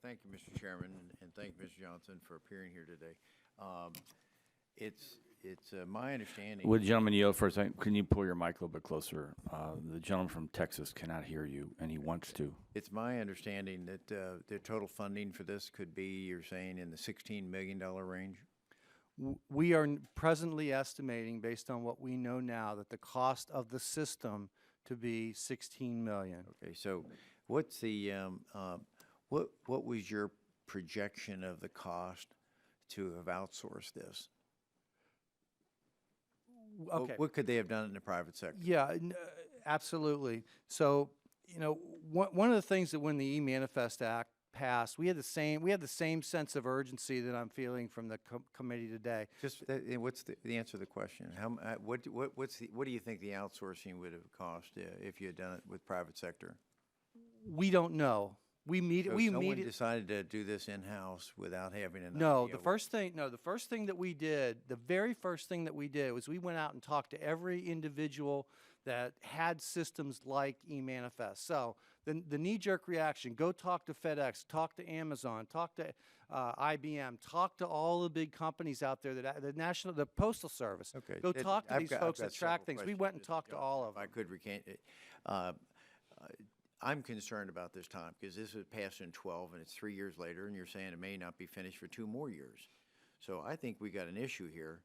Thank you, Mr. Chairman, and thank you, Mr. Johnson, for appearing here today. It's my understanding. Would the gentleman yield for a second? Can you pull your mic a little bit closer? The gentleman from Texas cannot hear you, and he wants to. It's my understanding that the total funding for this could be, you're saying, in the $16 million range? We are presently estimating, based on what we know now, that the cost of the system to be $16 million. Okay, so what's the what was your projection of the cost to have outsourced this? Okay. What could they have done in the private sector? Yeah, absolutely. So, you know, one of the things that when the E-Manifest Act passed, we had the same sense of urgency that I'm feeling from the committee today. Just what's the answer to the question? What do you think the outsourcing would have cost if you had done it with private sector? We don't know. Someone decided to do this in-house without having an No, idea the first thing that we did, the very first thing that we did was we went out and talked to every individual that had systems like E-Manifest. So the knee-jerk reaction, go talk to FedEx, talk to Amazon, talk to IBM, talk to all the big companies out there, the Postal Service. Okay. Go talk to I've these got folks that several track things. We questions, went and Mr. talked to Johnson, all of if them. I could recant it. I'm concerned about this time because this was passed in 12 and it's 3 years later, and you're saying it may not be finished for 2 more years. So I think we got an issue here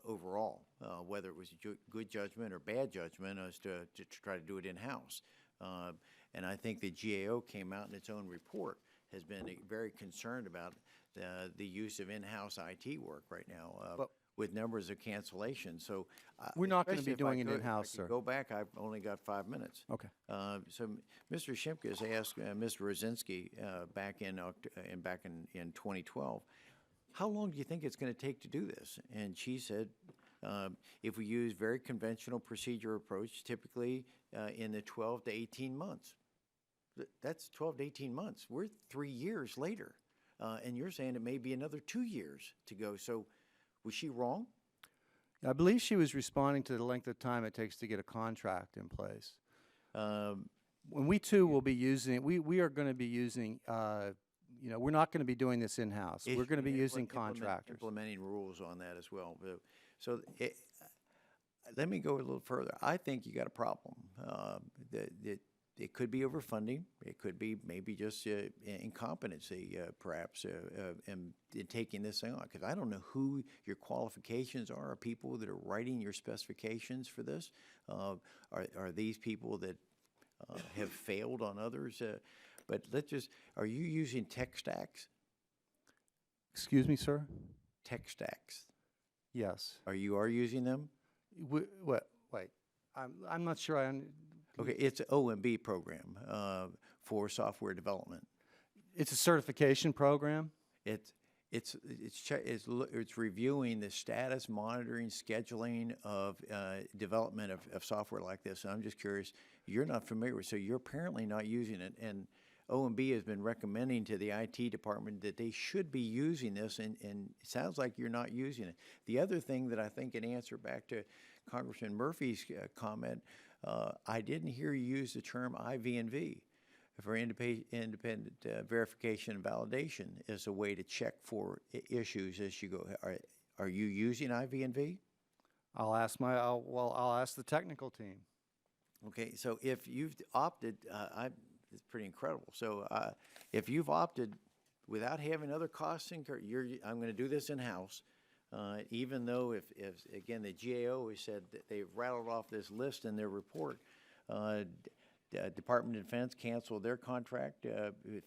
overall, whether it was good judgment or bad judgment as to try to do it in-house. And I think the GAO came out in its own report, has been very concerned about the use of in-house IT work right now with numbers of cancellations. So We're not gonna especially be doing if it I could- in-house, if I could sir. Go back, I've only got 5 minutes. Okay. So Mr. Shimkus asked Mr. Rosinski back in 2012, how long do you think it's going to take to do this? And she said, if we use very conventional procedure approach, typically in the 12 to 18 months. That's 12 to 18 months. We're 3 years later, and you're saying it may be another 2 years to go. So was she wrong? I believe she was responding to the length of time it takes to get a contract in place. When we too will be using, we are going to be using, we're not going to be doing this in-house. We're going to be using contractors. Implementing rules on that as well. So let me go a little further. I think you got a problem. It could be overfunding. It could be maybe just incompetency, perhaps, in taking this thing on. Because I don't know who your qualifications are people that are writing your specifications for this. Are these people that have failed on others? But are you using tech stacks? Excuse me, sir? Tech stacks. Yes. Are using them? What? Wait. I'm not sure Okay, it's an OMB program for software development. It's a certification program? It's reviewing the status, monitoring, scheduling of development of software like this. And I'm just curious, you're not familiar with, so you're apparently not using it. And OMB has been recommending to the IT department that they should be using this, and it sounds like you're not using it. The other thing that I think, in answer back to Congressman Murphy's comment, I didn't hear you use the term IV&V for independent verification and validation as a way to check for issues as you go. Are you using IV&V? I'll ask the technical team. Okay, so if you've opted, it's pretty incredible. So if you've opted without having other costs incurred, I'm going to do this in-house, even though if again, the GAO has said that they've rattled off this list in their report. Department of Defense canceled their contract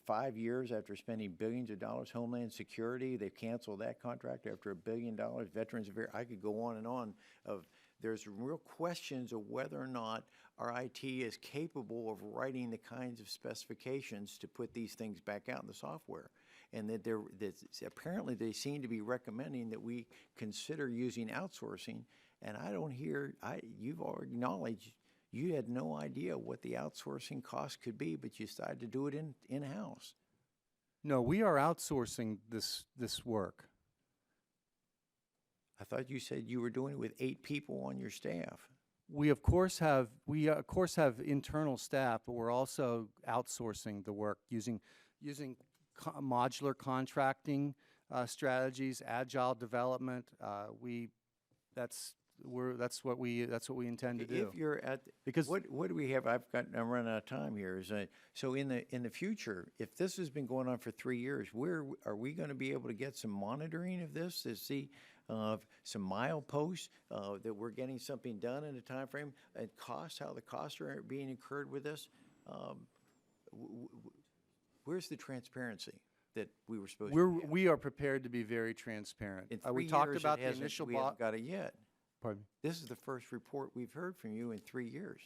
5 years after spending billions of dollars. Homeland Security, they've canceled that contract after $1 billion. Veterans Affairs, I could go on and on of there's real questions of whether or not our IT is capable of writing the kinds of specifications to put these things back out in the software. And that apparently they seem to be recommending that we consider using outsourcing. And I don't hear, you've already acknowledged you had no idea what the outsourcing cost could be, but you decided to do it in-house. No, we are outsourcing this work. I thought you said you were doing it with 8 people on your staff. We of course have internal staff, but we're also outsourcing the work using modular contracting strategies, agile development. That's what we intend to do. If you're at, Because- what do we have? I'm running out of time here. So in the future, if this has been going on for 3 years, where are we going to be able to get some monitoring of this to see some mileposts that we're getting something done in a time frame, and how the costs are being incurred with this? Where's the transparency that we were supposed to have? We are prepared to be very transparent. In 3 We talked years, about it the hasn't- initial. We haven't got it yet. Pardon me? This is the first report we've heard from you in 3 years.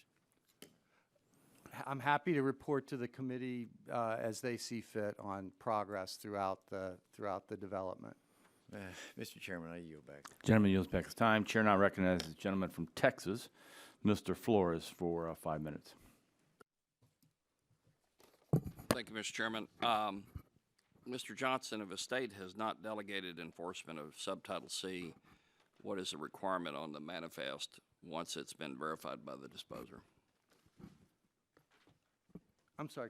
I'm happy to report to the committee as they see fit on progress throughout the development. Mr. Chairman, I yield back. Gentleman yields back his time. Chair now recognizes the gentleman from Texas, Mr. Flores, for 5 minutes. Thank you, Mr. Chairman. Mr. Johnson, if a state has not delegated enforcement of Subtitle C, what is the requirement on the manifest once it's been verified by the disposer? I'm sorry,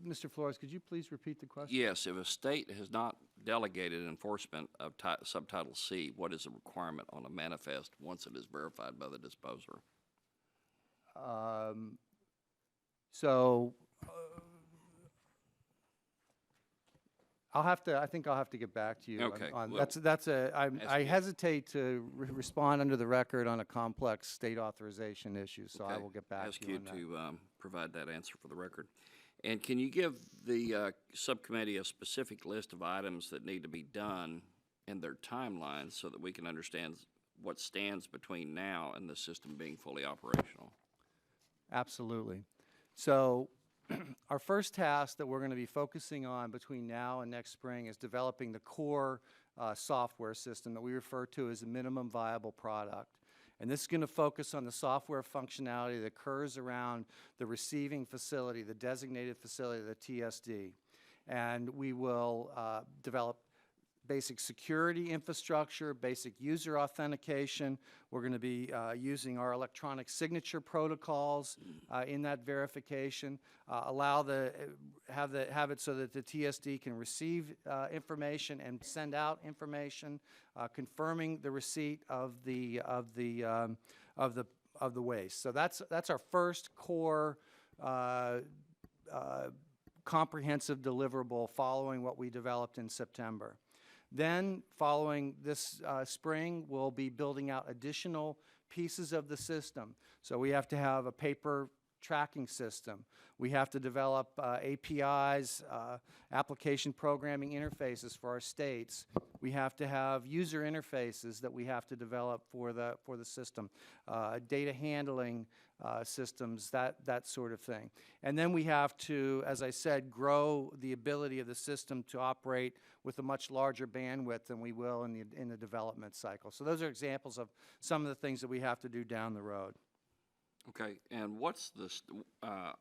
Mr. Flores, could you please repeat the question? Yes, if a state has not delegated enforcement of Subtitle C, what is the requirement on a manifest once it is verified by the disposer? I think I'll have to get back to you. Okay, well, I hesitate to respond under the record on a complex state authorization issue, so I Okay. will get back Ask to you you on that. to provide that answer for the record. And can you give the subcommittee a specific list of items that need to be done and their timelines so that we can understand what stands between now and the system being fully operational? Absolutely. So our first task that we're going to be focusing on between now and next spring is developing the core software system that we refer to as a minimum viable product. And this is going to focus on the software functionality that occurs around the receiving facility, the designated facility, the TSD. And we will develop basic security infrastructure, basic user authentication. We're going to be using our electronic signature protocols in that verification. Have it so that the TSD can receive information and send out information, confirming the receipt of the waste. So that's our first core comprehensive deliverable following what we developed in September. Then, following this spring, we'll be building out additional pieces of the system. So we have to have a paper tracking system. We have to develop APIs, application programming interfaces for our states. We have to have user interfaces that we have to develop for the system, data handling systems, that sort of thing. And then we have to, as I said, grow the ability of the system to operate with a much larger bandwidth than we will in the development cycle. So those are examples of some of the things that we have to do down the road. Okay, and what's the,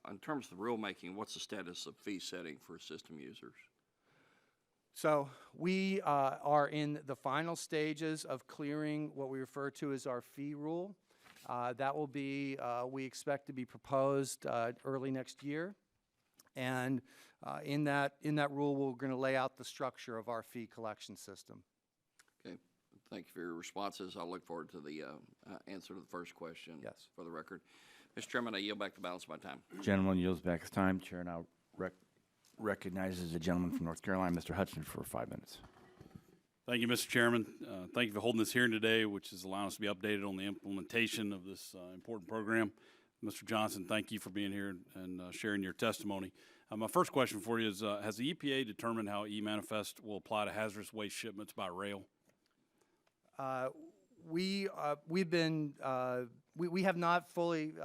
in terms of the rulemaking, what's the status of fee setting for system users? So we are in the final stages of clearing what we refer to as our fee rule. That will be, we expect to be proposed early next year. And in that rule, we're going to lay out the structure of our fee collection system. Okay, thank you for your responses. I'll look forward to the answer to the first question. Yes. For the record. Mr. Chairman, I yield back the balance of my time. Gentleman yields back his time. Chair now recognizes the gentleman from North Carolina, Mr. Hudson, for 5 minutes. Thank you, Mr. Chairman. Thank you for holding this hearing today, which is allowing us to be updated on the implementation of this important program. Mr. Johnson, thank you for being here and sharing your testimony. My first question for you is, has the EPA determined how e-manifest will apply to hazardous waste shipments by rail? we've been we have not fully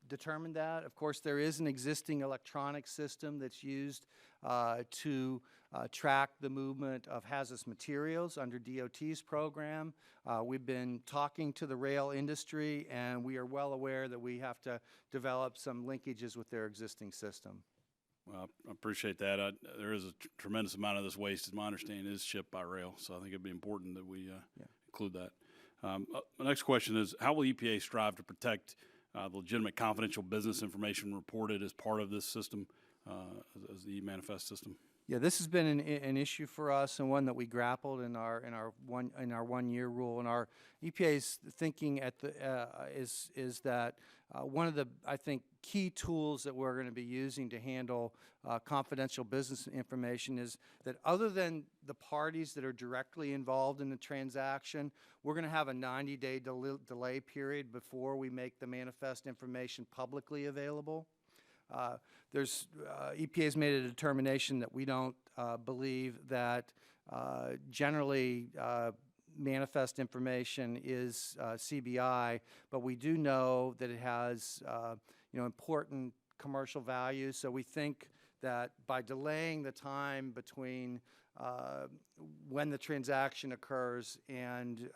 determined that. Of course, there is an existing electronic system that's used to track the movement of hazardous materials under DOT's program. We've been talking to the rail industry, and we are well aware that we have to develop some linkages with their existing system. Well, I appreciate that. There is a tremendous amount of this waste, as my understanding, is shipped by rail, so I think it'd be important that we include that. My next question is, how will EPA strive to protect the legitimate confidential business information reported as part of this system, as the e-manifest system? Yeah, this has been an issue for us, and one that we grappled in our 1 year rule. And our EPA's thinking at the is that one of the, I think, key tools that we're going to be using to handle confidential business information is that, other than the parties that are directly involved in the transaction, we're going to have a 90-day delay period before we make the manifest information publicly available. EPA's made a determination that we don't believe that generally manifest information is CBI, but we do know that it has important commercial value. So we think that by delaying the time between when the transaction occurs and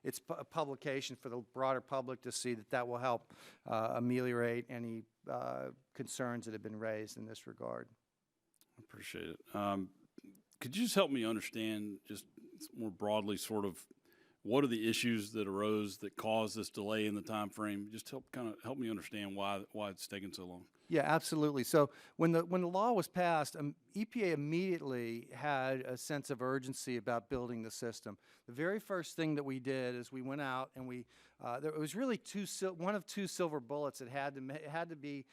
its publication for the broader public to see, that will help ameliorate any concerns that have been raised in this regard. I appreciate it. Could you just help me understand, just more broadly, sort of what are the issues that arose that caused this delay in the time frame? Just help me understand why it's taking so long. Yeah, absolutely. So when the law was passed, EPA immediately had a sense of urgency about building the system. The very first thing that we did is we went out and there was really one of two silver bullets that had to be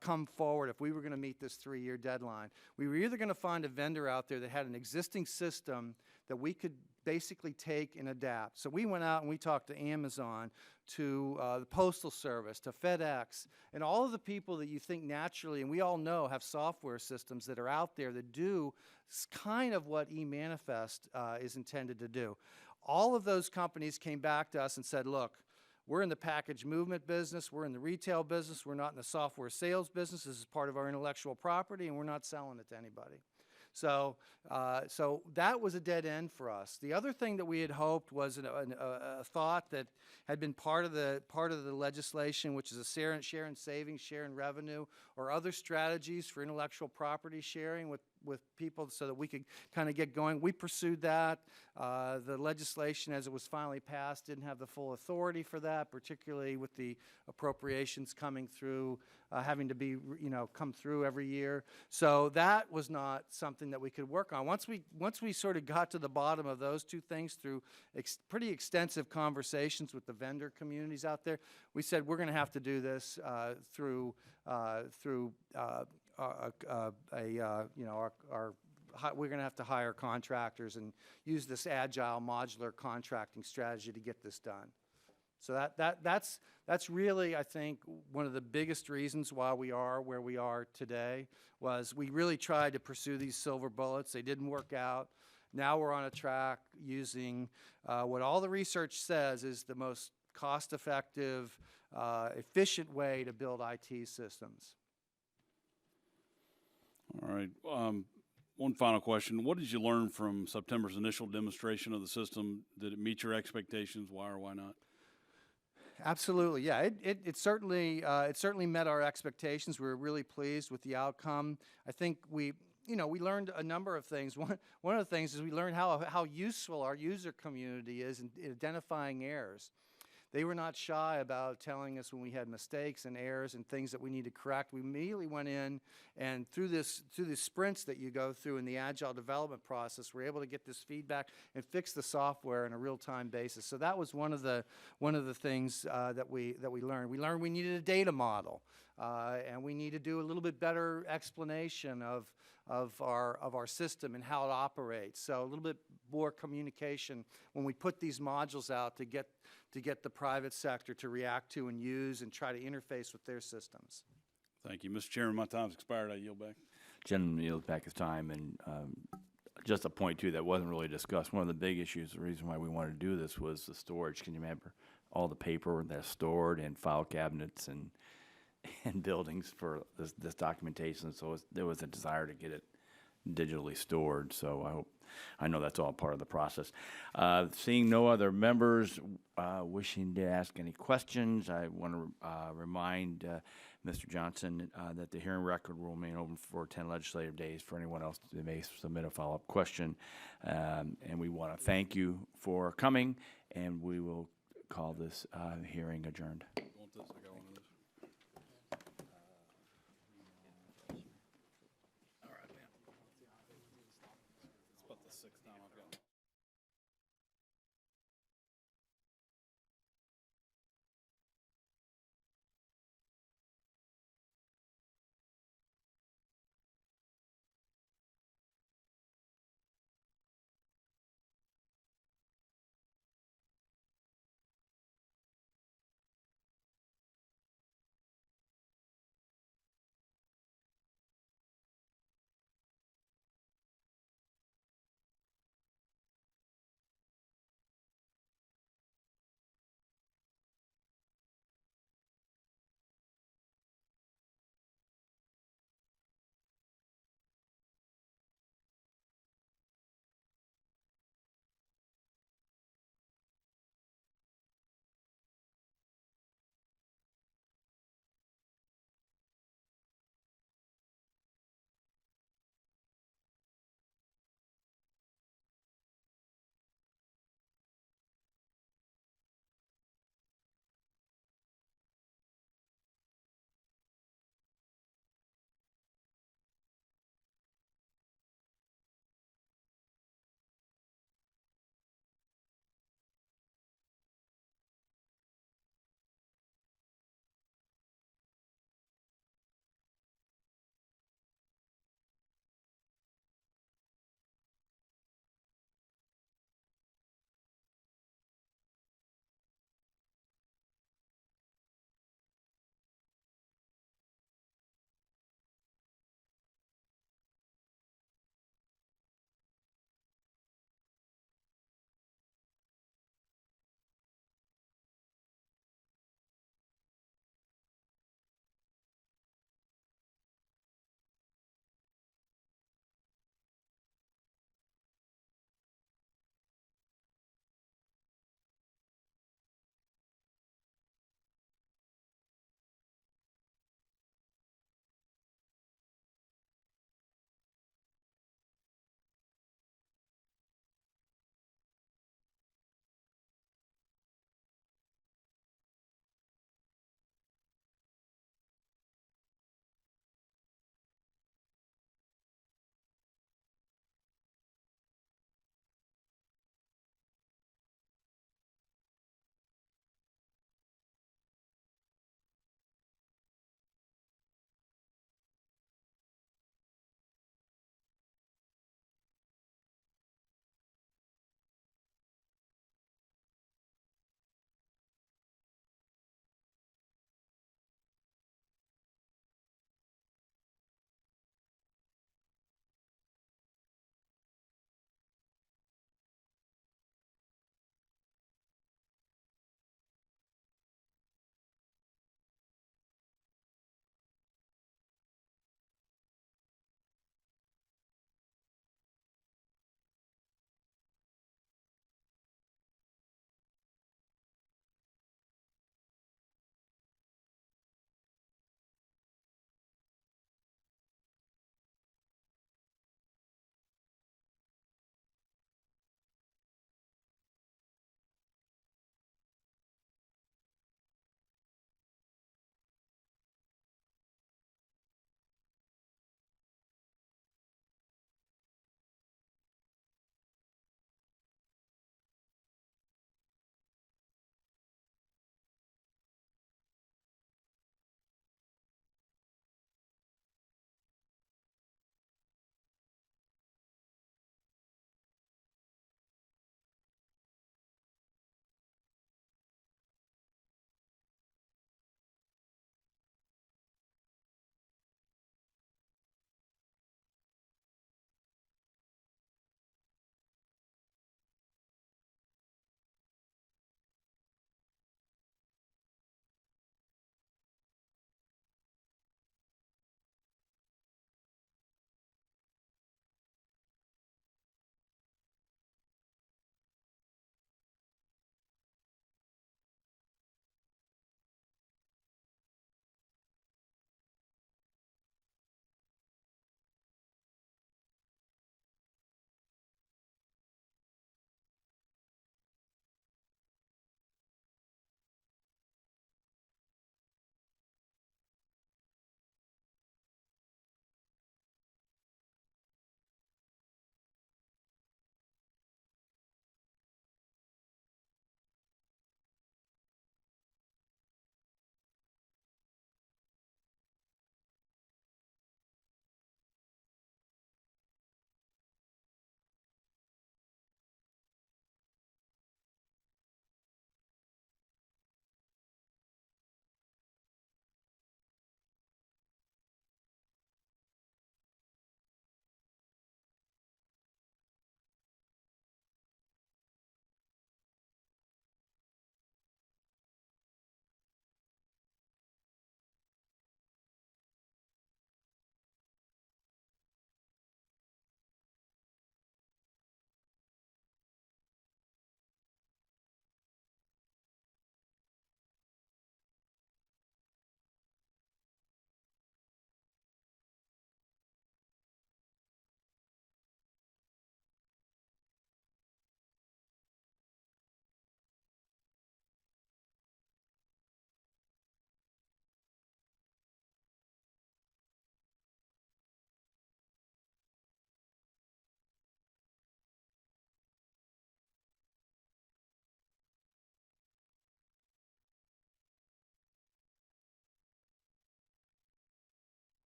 come forward if we were going to meet this 3-year deadline. We were either going to find a vendor out there that had an existing system that we could basically take and adapt. So we went out and we talked to Amazon, to the Postal Service, to FedEx, and all of the people that you think naturally, and we all know, have software systems that are out there that do kind of what eManifest is intended to do. All of those companies came back to us and said, look, we're in the package movement business, we're in the retail business, we're not in the software sales business. This is part of our intellectual property, and we're not selling it to anybody. So that was a dead end for us. The other thing that we had hoped was a thought that had been part of the legislation, which is a share in savings, share in revenue, or other strategies for intellectual property sharing with people so that we could kind of get going. We pursued that. The legislation, as it was finally passed, didn't have the full authority for that, particularly with the appropriations coming through, having to be, come through every year. So that was not something that we could work on. Once we sort of got to the bottom of those two things through pretty extensive conversations with the vendor communities out there, we said we're going to have to do this through we're going to have to hire contractors and use this agile modular contracting strategy to get this done. So that's really, I think, one of the biggest reasons why we are where we are today. Was we really tried to pursue these silver bullets. They didn't work out. Now we're on a track using what all the research says is the most cost-effective, efficient way to build IT systems. All right. One final question. What did you learn from September's initial demonstration of the system? Did it meet your expectations? Why or why not? Absolutely, yeah. It certainly met our expectations. We were really pleased with the outcome. I think we learned a number of things. One of the things is we learned how useful our user community is in identifying errors. They were not shy about telling us when we had mistakes and errors and things that we need to correct. We immediately went in, and through the sprints that you go through in the agile development process, we're able to get this feedback and fix the software on a real-time basis. So that was one of the things that we learned. We learned we needed a data model, and we need to do a little bit better explanation of our system and how it operates. So a little bit more communication when we put these modules out to get the private sector to react to and use and try to interface with their systems. Thank you. Mr. Chairman, my time's expired. I yield back. Gentleman yields back his time, and just a point too that wasn't really discussed. One of the big issues, the reason why we wanted to do this was the storage. Can you remember all the paper that's stored in file cabinets and buildings for this documentation? So there was a desire to get it digitally stored. So I know that's all part of the process. Seeing no other members wishing to ask any questions, I want to remind Mr. Johnson that the hearing record will remain open for 10 legislative days for anyone else that may submit a follow-up question. And we want to thank you for coming, and we will call this hearing adjourned.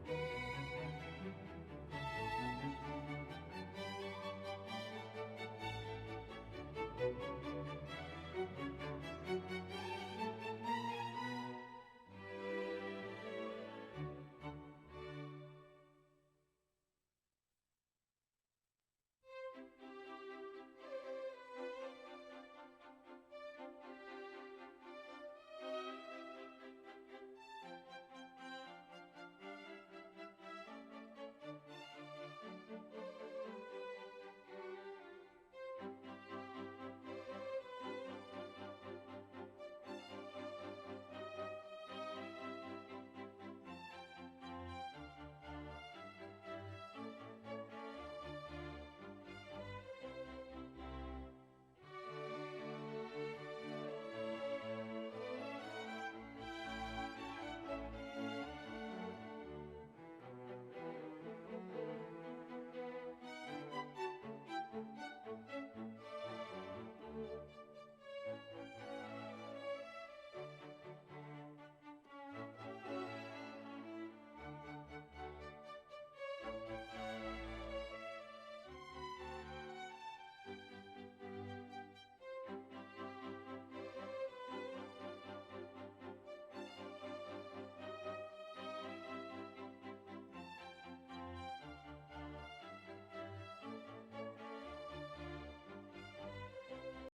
Thank you.